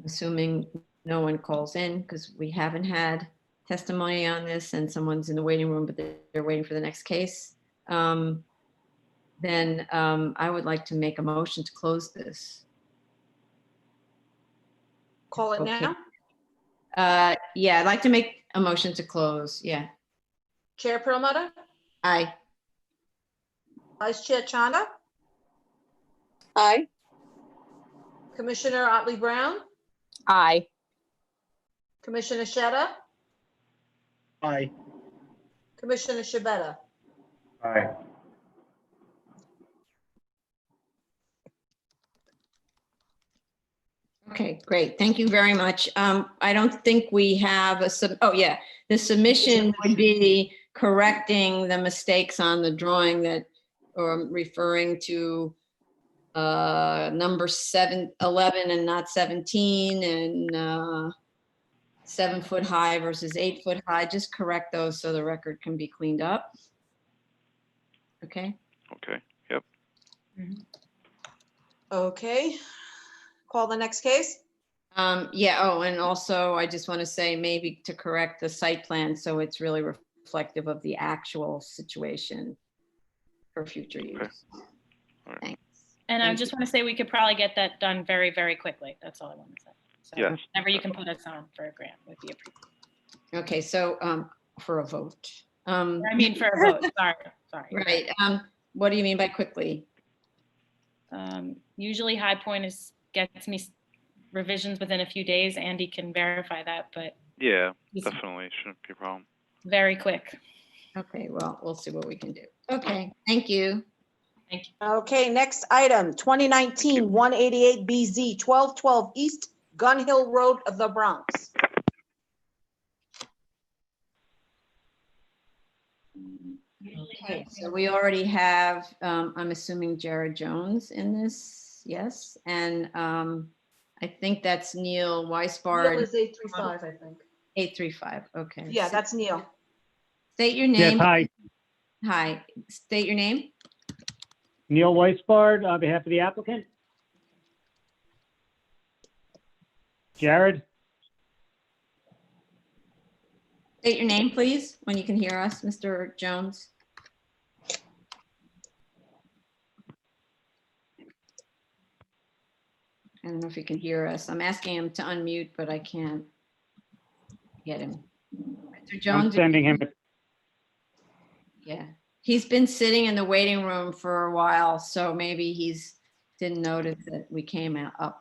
assuming no one calls in, because we haven't had testimony on this and someone's in the waiting room, but they're waiting for the next case, then I would like to make a motion to close this. Call it Okay. now. Yeah, I'd like to make a motion to close. Yeah. Chair Perlmutter, Aye. Vice Chair Chanda, Aye. Commissioner Otley Brown, Aye. Commissioner Sheta, Aye. Commissioner Shabeta. Aye. Okay, great. Thank you very much. I don't think we have the submission would be correcting the mistakes on the drawing that, or referring to number 11 and not 17, and 7 foot high versus 8 foot high. Just correct those so the record can be cleaned up. Okay. Okay. Yep. Okay. Call the next case. Yeah. Oh, and also I just want to say maybe to correct the site plan so it's really reflective of the actual situation for future use. Okay. All right. Thanks. And I Thank just you. want to say we could probably get that done very, very quickly. That's all I want to say. So Yes. whenever you can put us on for a grant would be appreciated. Okay. So for a vote. I mean, for a vote. Sorry. Right. What do you mean by quickly? Usually High Point gets me revisions within a few days. Andy can verify that, but Yeah, Yes. definitely shouldn't be a problem. very quick. Okay. Well, we'll see what we can do. Okay. Thank you. Thank you. Okay, next item, 2019-188 BZ, 1212 East Gun Hill Road of the Bronx. Okay, so we already have, I'm assuming Jared Jones in this, yes, and I think that's Neil Neil Weisbard, is 835, I think. 835, okay. Yeah, that's Neil. State your Yes, name. hi, Hi, state your name. Neil Weisbard on behalf of the applicant. Jared, State your name, please, when you can hear us, Mr. Jones. I don't know if he can hear us. I'm asking him to unmute, but I can't get him. Mr. I'm Jones? sending him. Yeah, he's been sitting in the waiting room for a while, so maybe he's didn't notice that we came up.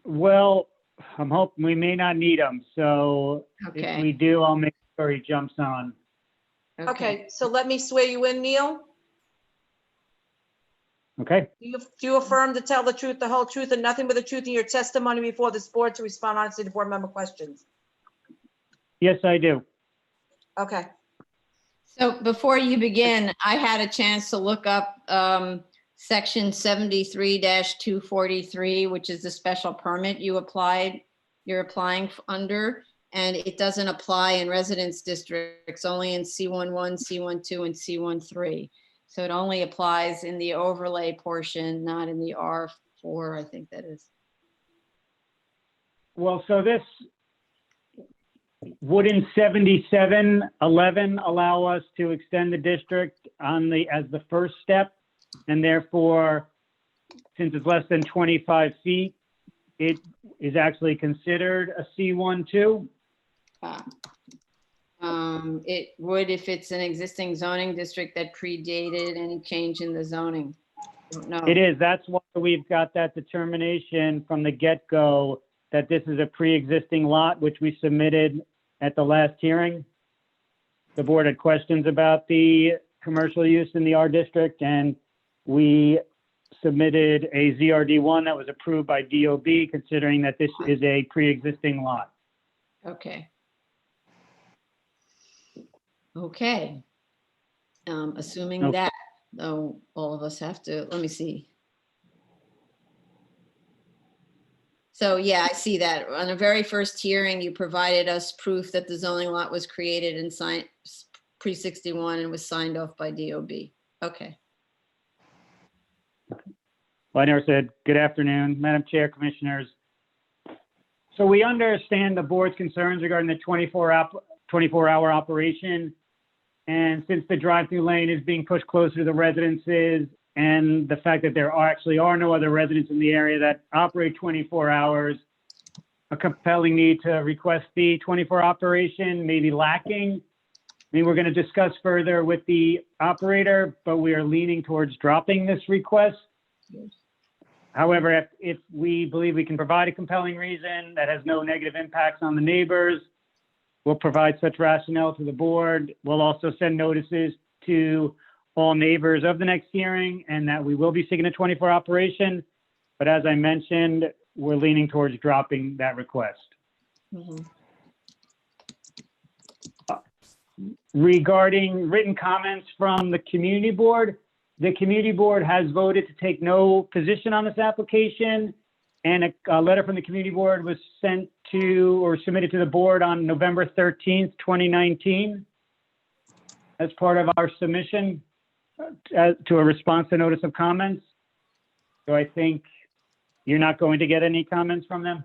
Well, I'm hoping we may not need him. So if Okay. we do, I'll make sure he jumps on. Okay, so let me swear you in, Neil. Okay. Do you affirm to tell the truth, the whole truth, and nothing but the truth in your testimony before this board to respond honestly to board member questions? Yes, I do. Okay, So before you begin, I had a chance to look up section 73-243, which is the special permit you're applying under, and it doesn't apply in residence districts, only in C11, C12, and C13. So it only applies in the overlay portion, not in the R4, I think that is. Well, so this wouldn't 7711 allow us to extend the district as the first step? And therefore, since it's less than 25 feet, it is actually considered a C12? It would if it's an existing zoning district that predated any change in the zoning. No. It is. That's why we've got that determination from the get-go that this is a pre-existing lot, which we submitted at the last hearing. The board had questions about the commercial use in the R district, and we submitted a ZRD1 that was approved by DOB, considering that this is a pre-existing lot. Okay. Okay. Assuming Okay. that, though, all of us have to, let me see. So yeah, I see that. On the very first hearing, you provided us proof that the zoning lot was created and signed pre-61 and was signed off by DOB. Okay. Well, I never said good afternoon, Madam Chair, Commissioners. So we understand the board's concerns regarding the 24-hour operation. And since the drive-through lane is being pushed closer to the residences and the fact that there actually are no other residents in the area that operate 24 hours, a compelling need to request the 24 operation may be lacking. I mean, we're going to discuss further with the operator, but we are leaning towards dropping this request. However, if we believe we can provide a compelling reason that has no negative impacts on the neighbors, we'll provide such rationale to the board. We'll also send notices to all neighbors of the next hearing and that we will be seeking a 24 operation. But as I mentioned, we're leaning towards dropping that request. Mhm. Regarding written comments from the community board, the community board has voted to take no position on this application, and a letter from the community board was sent to or submitted to the board on November 13th, 2019 as part of our submission to a response to notice of comments. So I think you're not going to get any comments from them?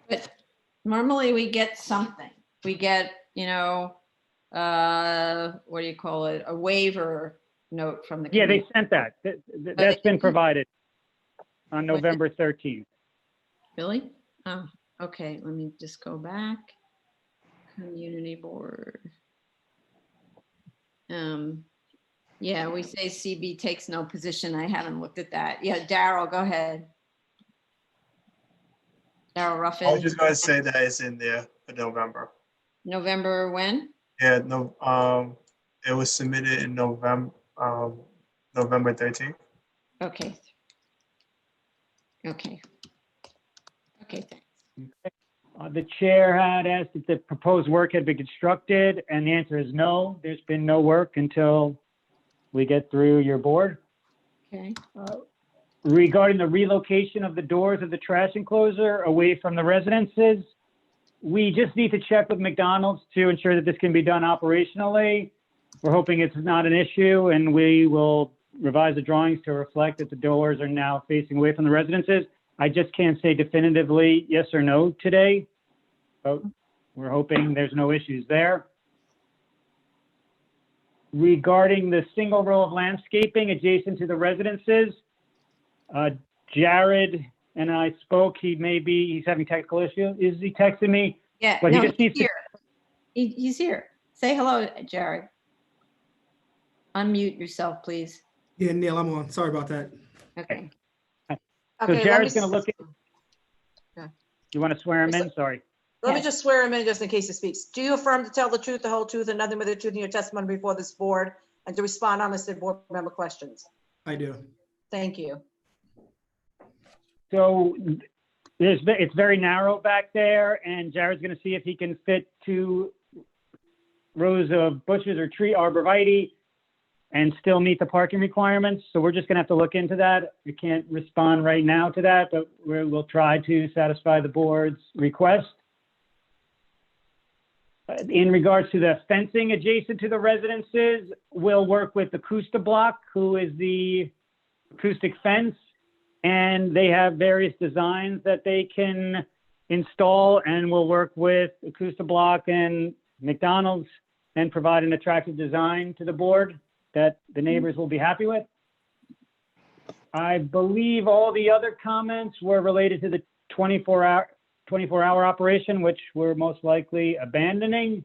But normally we get something. We get, what do you call it? A waiver note from the Yeah, community. they sent that. That's been provided on November 13th. Really? Oh, okay. Let me just go back. Community board. Yeah, we say CB takes no position. I haven't looked at that. Yeah, Daryl, go ahead. Daryl Ruffin. I was just going to say that it's in there for November. November when? Yeah, no, it was submitted in November 13th. Okay. Okay. Okay, thanks. The chair had asked if the proposed work had been constructed, and the answer is no. There's been no work until we get through your board. Okay. Regarding the relocation of the doors of the trash enclosure away from the residences, we just need to check with McDonald's to ensure that this can be done operationally. We're hoping it's not an issue, and we will revise the drawings to reflect that the doors are now facing away from the residences. I just can't say definitively yes or no today, but we're hoping there's no issues there. regarding the single row of landscaping adjacent to the residences. Jared and I spoke. He's having technical issues. Is he texting me? Yeah, But he no, just needs he's to- here. He's here. Say hello, Jared. Unmute yourself, please. Yeah, Neil, I'm on. Sorry about that. Okay. So Okay, let Jared's me, going to look at. Yeah. You want to swear him in? Sorry. let me Yes. just swear him in just in case he speaks. Do you affirm to tell the truth, the whole truth, and nothing but the truth in your testimony before this board, and to respond honestly to board member questions? I do. Thank you. So it's very narrow back there, and Jared's going to see if he can fit 2 rows of bushes or tree arborvitae and still meet the parking requirements. So we're just going to have to look into that. We can't respond right now to that, but we'll try to satisfy the board's request. In regards to the fencing adjacent to the residences, we'll work with Acousta Block, who is the acoustic fence, and they have various designs that they can install, and we'll work with Acousta Block and McDonald's and provide an attractive design to the board that the neighbors will be happy with. I believe all the other comments were related to the 24-hour operation, which we're most likely abandoning.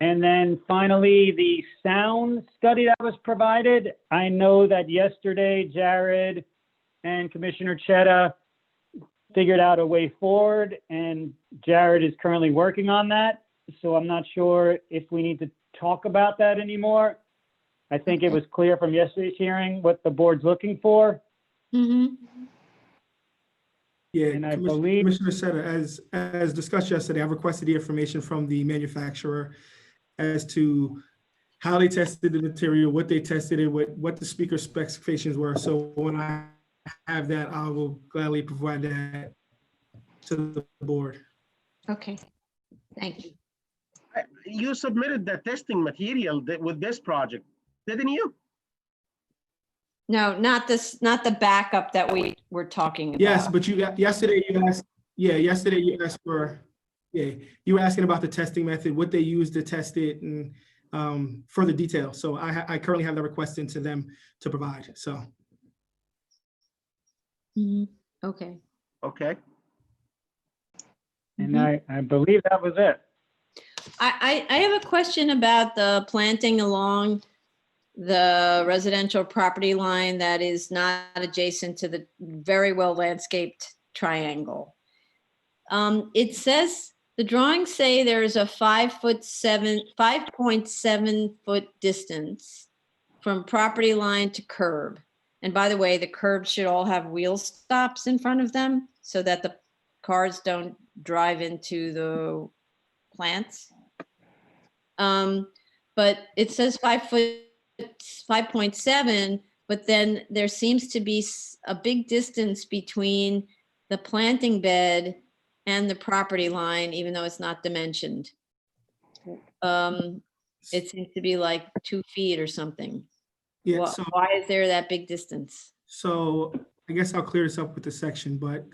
And then finally, the sound study that was provided. I know that yesterday, Jared and Commissioner Chetta figured out a way forward, and Jared is currently working on that. So I'm not sure if we need to talk about that anymore. I think it was clear from yesterday's hearing what the board's looking for. Mm-hmm. Yeah, And I Commissioner believe- Seta, as discussed yesterday, I've requested the information from the manufacturer as to how they tested the material, what they tested it, what the speaker specifications were. So when I have that, I will gladly provide that to the board. Okay. Thank you. You submitted the testing material with this project, didn't you? No, not this, not the backup that we were talking about. Yes, but yesterday you asked for, you were asking about the testing method, what they used to test it, and further detail. So I currently have the request into them to provide, so. Mhm. Okay. Okay. And I believe that was it. I have a question about the planting along the residential property line that is not adjacent to the very well landscaped triangle. It says, the drawings say there is a 5.7 foot distance from property line to curb. And by the way, the curbs should all have wheel stops in front of them so that the cars don't drive into the plants. But it says 5.7, but then there seems to be a big distance between the planting bed and the property line, even though it's not dimensioned. It seems to be like 2 feet or something. Yeah, Why is there that big distance? So I guess I'll clear this up with the section, but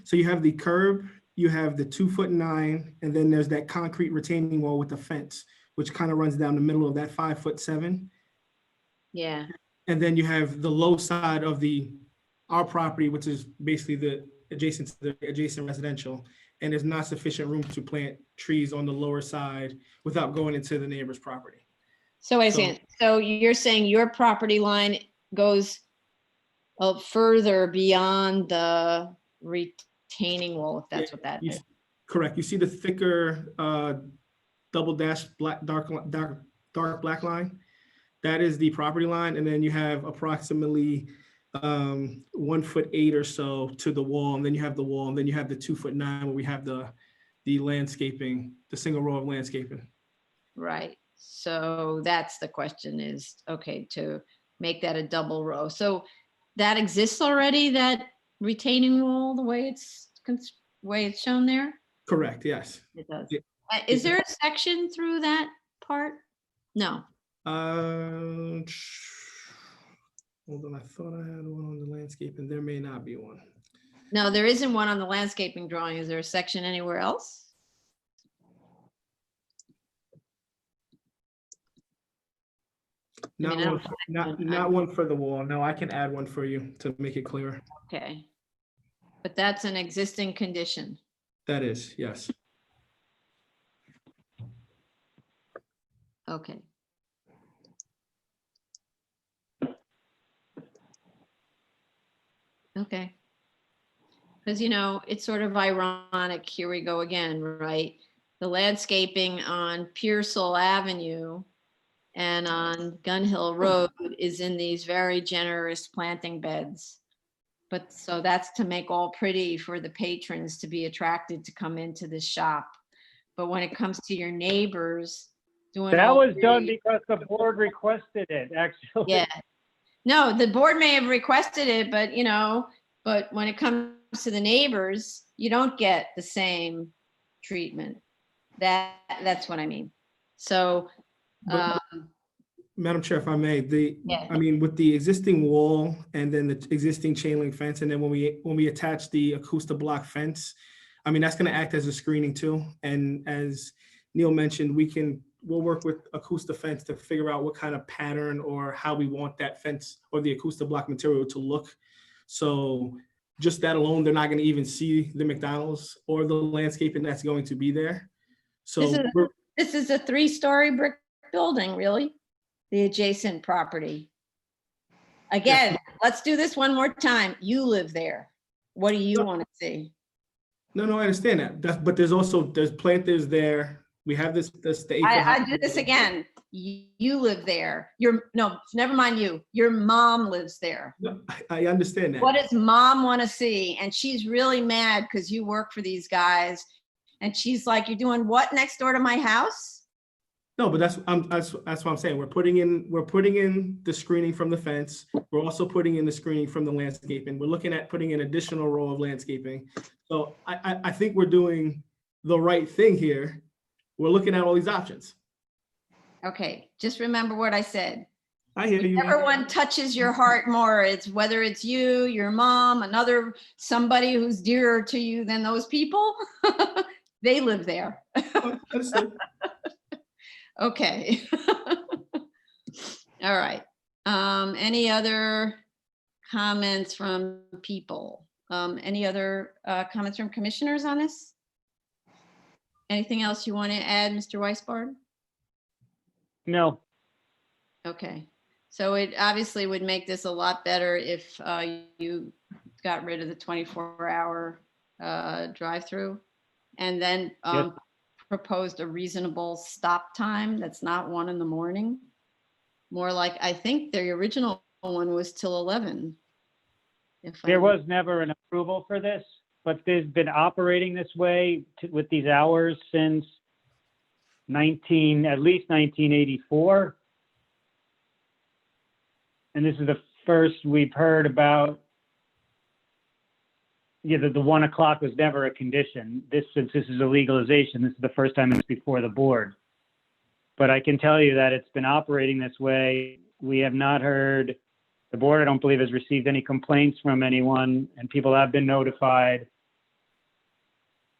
so you have the curb, you have the 2'9", and then there's that concrete retaining wall with the fence, which kind of runs down the middle of that 5'7". Yeah. And then you have the low side of our property, which is basically the adjacent residential, and there's not sufficient room to plant trees on the lower side without going into the neighbor's property. So wait a second. So you're saying your property line goes further beyond the retaining wall, if that's what that is. Correct. You see the thicker double dash dark black line? That is the property line. And then you have approximately 1'8" or so to the wall. And then you have the wall, and then you have the 2'9" where we have the landscaping, the single row of landscaping. Right. So that's the question is, okay, to make that a double row. So that exists already, that retaining wall, the way it's shown there? Correct, yes. It does. Yeah. Is there a section through that part? No. Hold on, I thought I had one on the landscape, and there may not be one. No, there isn't one on the landscaping drawing. Is there a section anywhere else? Not I don't one, not one for the wall. No, I can add one for you to make it clearer. Okay. But that's an existing condition. That is, yes. Okay. Okay. Because, you know, it's sort of ironic, here we go again, right? The landscaping on Pearsall Avenue and on Gun Hill Road is in these very generous planting beds. But so that's to make all pretty for the patrons to be attracted to come into this shop. But when it comes to your neighbors doing That all was done pretty- because the board requested it, actually. Yeah. No, the board may have requested it, but you know, but when it comes to the neighbors, you don't get the same treatment. That's what I mean. So, But- Madam Chair, if I may, Yeah. I mean, with the existing wall and then the existing chain link fence, and then when we attach the Acoustic block fence, I mean, that's gonna act as a screening too. And as Neil mentioned, we'll work with Acoustic fence to figure out what kind of pattern or how we want that fence or the Acoustic block material to look. So just that alone, they're not gonna even see the McDonald's or the landscaping that's going to be there. So this is a 3-story brick building, really? The adjacent property. Again, let's do this one more time. You live there. What do you want to see? No, I understand that. But there's planters there. We have this the 8-foot high- I do this again. You live there. No, never mind you. Your mom lives there. No, I understand that. What does mom want to see? And she's really mad because you work for these guys. And she's like, you're doing what next door to my house? No, but that's what I'm saying. We're putting in the screening from the fence. We're also putting in the screening from the landscaping. We're looking at putting an additional row of landscaping. So I think we're doing the right thing here. We're looking at all these options. Okay, just remember what I said. I hear you. Whichever one touches your heart more, it's whether it's you, your mom, somebody who's dearer to you than those people, they live there. Understood. Okay. All right. Any other comments from people? Any other comments from commissioners on this? Anything else you want to add, Mr. Weisbord? No, Okay. So it obviously would make this a lot better if you got rid of the 24-hour drive-through and then Yes. proposed a reasonable stop time that's not 1 a.m. More like, I think the original one was till 11. there was never an approval for this, but they've been operating this way with these hours since at least 1984. And this is the first we've heard about, the 1 o'clock was never a condition. Since this is a legalization, this is the first time it's before the board. But I can tell you that it's been operating this way. We have not heard, the board, I don't believe, has received any complaints from anyone, and people have been notified.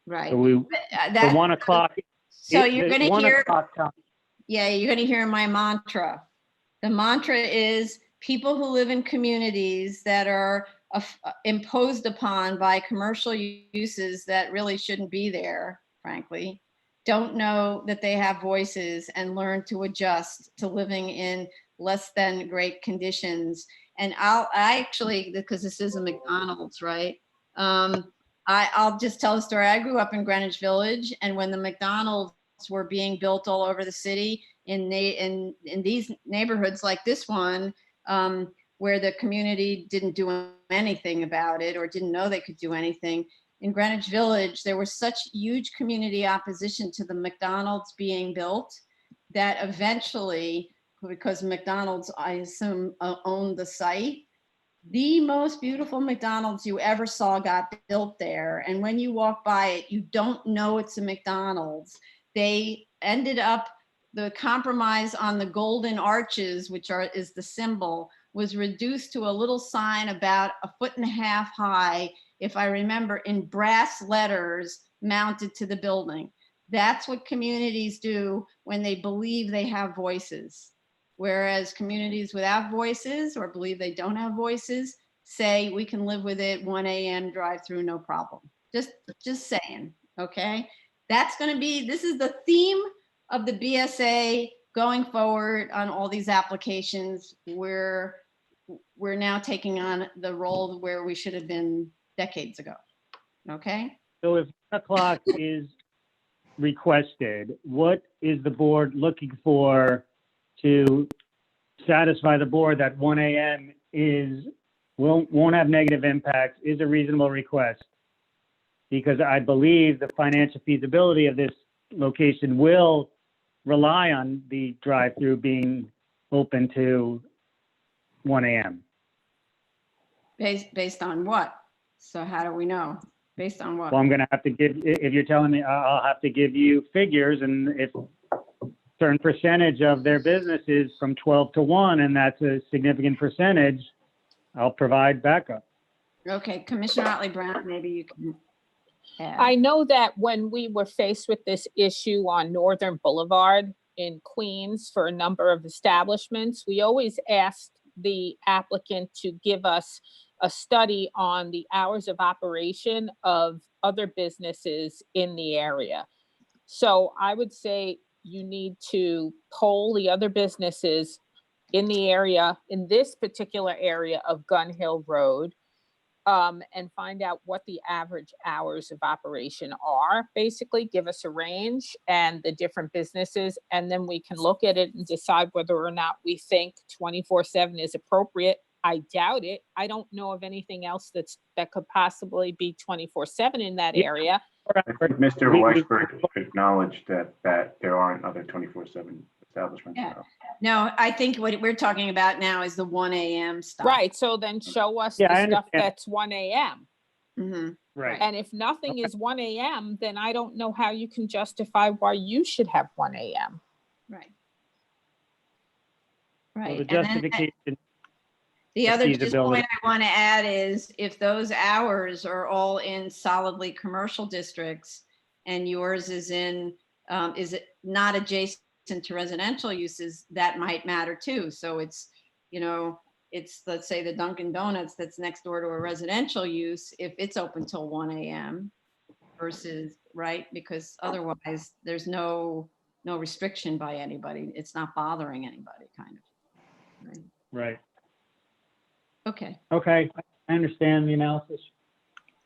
Right. So the 1 o'clock. So you're going to 1 hear, o'clock time. yeah, you're going to hear my mantra. The mantra is people who live in communities that are imposed upon by commercial uses that really shouldn't be there, frankly, don't know that they have voices and learn to adjust to living in less than great conditions. And I actually, because this is a McDonald's, right? I'll just tell a story. I grew up in Greenwich Village, and when the McDonald's were being built all over the city in these neighborhoods like this one, where the community didn't do anything about it or didn't know they could do anything. In Greenwich Village, there was such huge community opposition to the McDonald's being built that eventually, because McDonald's, I assume, owned the site, the most beautiful McDonald's you ever saw got built there. And when you walk by it, you don't know it's a McDonald's. They ended up, the compromise on the golden arches, which is the symbol, was reduced to a little sign about 1.5 feet high, if I remember, in brass letters mounted to the building. That's what communities do when they believe they have voices. whereas communities without voices or believe they don't have voices say we can live with it, 1 a.m. drive-through, no problem. Just saying, okay? That's gonna be, this is the theme of the BSA going forward on all these applications. We're now taking on the role where we should have been decades ago, okay? So if 1 o'clock is requested, what is the board looking for to satisfy the board that 1 a.m. won't have negative impacts, is a reasonable request? Because I believe the financial feasibility of this location will rely on the drive-through being open to 1 a.m. Based on what? So how do we know? Based on what? Well, I'm gonna have to give, if you're telling me, I'll have to give you figures, and if certain percentage of their business is from 12 to 1, and that's a significant percentage, I'll provide backup. Okay, Commissioner Otley Brown, maybe you can add. I know that when we were faced with this issue on Northern Boulevard in Queens for a number of establishments, we always asked the applicant to give us a study on the hours of operation of other businesses in the area. So I would say you need to poll the other businesses in the area, in this particular area of Gun Hill Road, and find out what the average hours of operation are. Basically, give us a range and the different businesses, and then we can look at it and decide whether or not we think 24/7 is appropriate. I doubt it. I don't know of anything else that could possibly be 24/7 in that area. I think Mr. Weisberg acknowledged that there aren't other 24/7 establishments Yeah. now. No, I think what we're talking about now is the 1 a.m. stuff. Right, so then show us Yeah, I the stuff understand. that's 1 a.m. Mhm. Right. And if nothing is 1 a.m., then I don't know how you can justify why you should have 1 a.m. Right. Well, Right. the And then justification, the the other just feasibility. point I want to add is if those hours are all in solidly commercial districts and yours is is it not adjacent to residential uses, that might matter too. So it's, it's, let's say the Dunkin' Donuts that's next door to a residential use, if it's open till 1 a.m. versus, right? Because otherwise there's no restriction by anybody. It's not bothering anybody, kind of. Right. Right. Okay. Okay, I understand the analysis.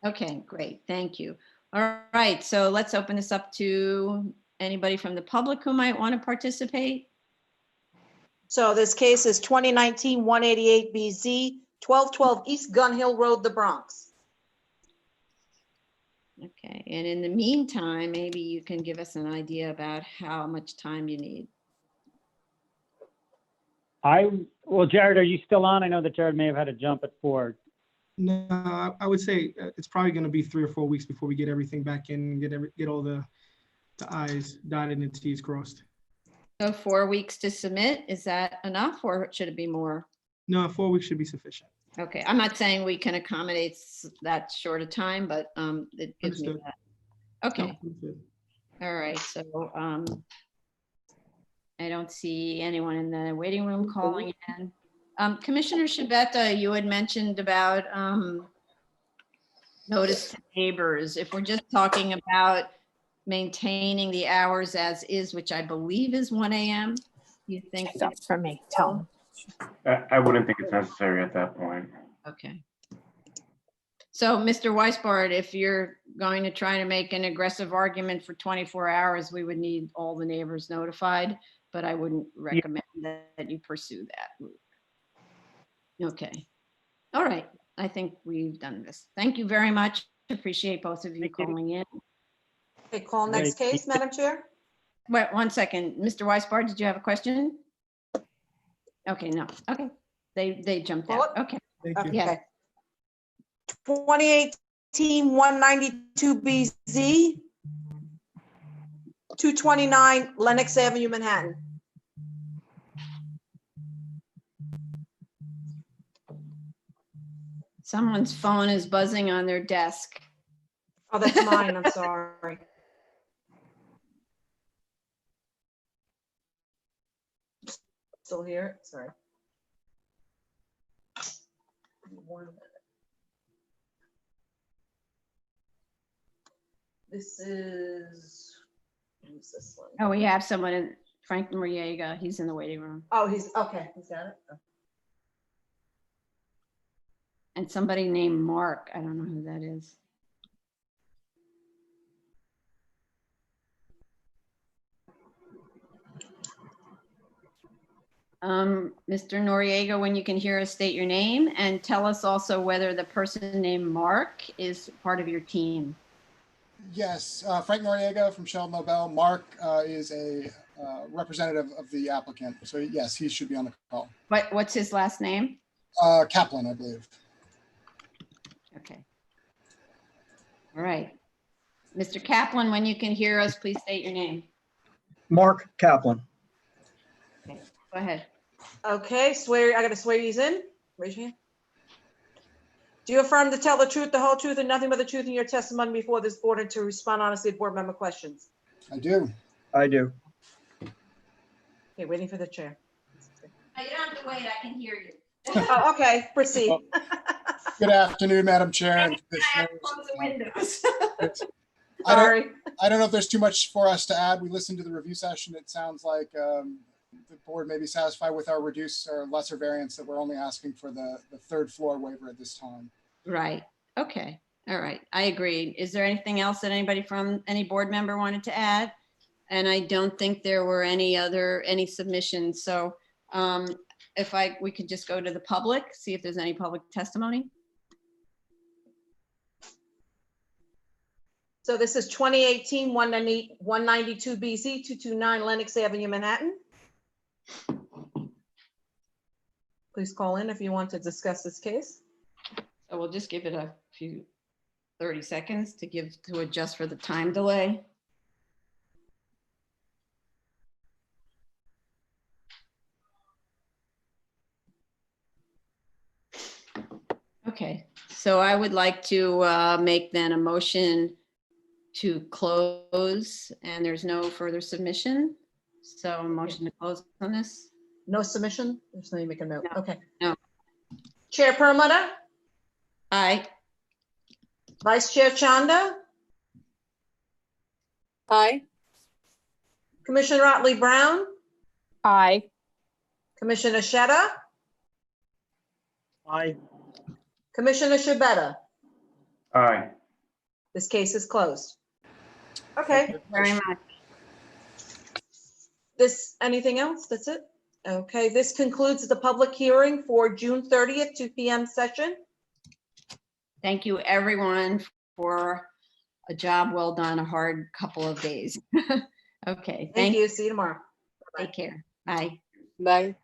Okay, great. Thank you. All right, so let's open this up to anybody from the public who might want to participate. So this case is 2019-188 BZ, 1212 East Gun Hill Road, the Bronx. Okay, and in the meantime, maybe you can give us an idea about how much time you need. Well, Jared, are you still on? I know that Jared may have had to jump at 4. No, I would say it's probably going to be 3 or 4 weeks before we get everything back in, get all the I's dotted and T's crossed. So 4 weeks to submit, is that enough or should it be more? No, 4 weeks should be sufficient. Okay, I'm not saying we can accommodate that short a time, but it gives me Understood. that. Okay, No, understood. all right, so I don't see anyone in the waiting room calling in. Commissioner Shabeta, you had mentioned about notice to neighbors. If we're just talking about maintaining the hours as is, which I believe is 1 a.m., you think? It's up for me, tell them. I wouldn't think it's necessary at that point. Okay. So, Mr. Weisbart, if you're going to try to make an aggressive argument for 24 hours, we would need all the neighbors notified, but I wouldn't recommend that you pursue that route. Okay. All right. I think we've done this. Thank you very much. Appreciate both of you Thank you. calling in. Okay, call next Great. case, Madam Chair. Wait, 1 second. Mr. Weisbart, did you have a question? Okay, no. Okay. They jumped out. Okay. Thank you. Yeah. Okay. 2018-192 BZ, 229 Lenox Avenue, Manhattan. Someone's phone is buzzing on their desk. Oh, that's mine, I'm sorry. Still here, sorry. 1 minute. This is, who's this one? Oh, we have someone in, Frank Noriega, he's in the waiting room. Oh, he's, okay, he's got it. And somebody named Mark, I don't know who that is. Mr. Noriega, when you can hear us, state your name and tell us also whether the person named Mark is part of your team. Yes, Frank Noriega from Shell Nobel. Mark is a representative of the applicant. So yes, he should be on the call. What's his last name? Kaplan, I believe. Okay. All right. Mr. Kaplan, when you can hear us, please state your name. Mark Kaplan. Okay, go ahead. Okay, swear, I gotta swear he's in. Raise your hand. Do you affirm to tell the truth, the whole truth, and nothing but the truth in your testimony before this board and to respond honestly to board member questions? I do. I do. Okay, waiting for the chair. You don't have to wait, I can hear you. Oh, okay, proceed. Good afternoon, Madam Chair and Commissioners. I don't know if there's too much for us to add. We listened to the review session. It sounds like the board may be satisfied with our reduced or lesser variance that we're only asking for the third floor waiver at this time. Right. Okay. All right. I agree. Is there anything else that anybody from any board member wanted to add? And I don't think there were any submissions. So we could just go to the public, see if there's any public testimony. So this is 2018 192 BZ 229 Lenox Avenue, Manhattan. Please call in if you want to discuss this case. So we'll just give it a few 30 seconds to adjust for the time delay. Okay, so I would like to make then a motion to close, and there's no further submission. So a motion to close on this. No submission? Just let me make a note. No. Okay. No. Chair Perlmutter? Aye. Vice Chair Chanda? Aye. Commissioner Otley Brown? Aye. Commissioner Sheta? Aye. Commissioner Shabeta? Aye. This case is closed. Okay. Thank you very much. Anything else? That's it? Okay, this concludes the public hearing for June 30th, 2 p.m. session. Thank you, everyone, for a job well done, a hard couple of days. Okay. Thank you. See you tomorrow. Take care. Bye. Bye.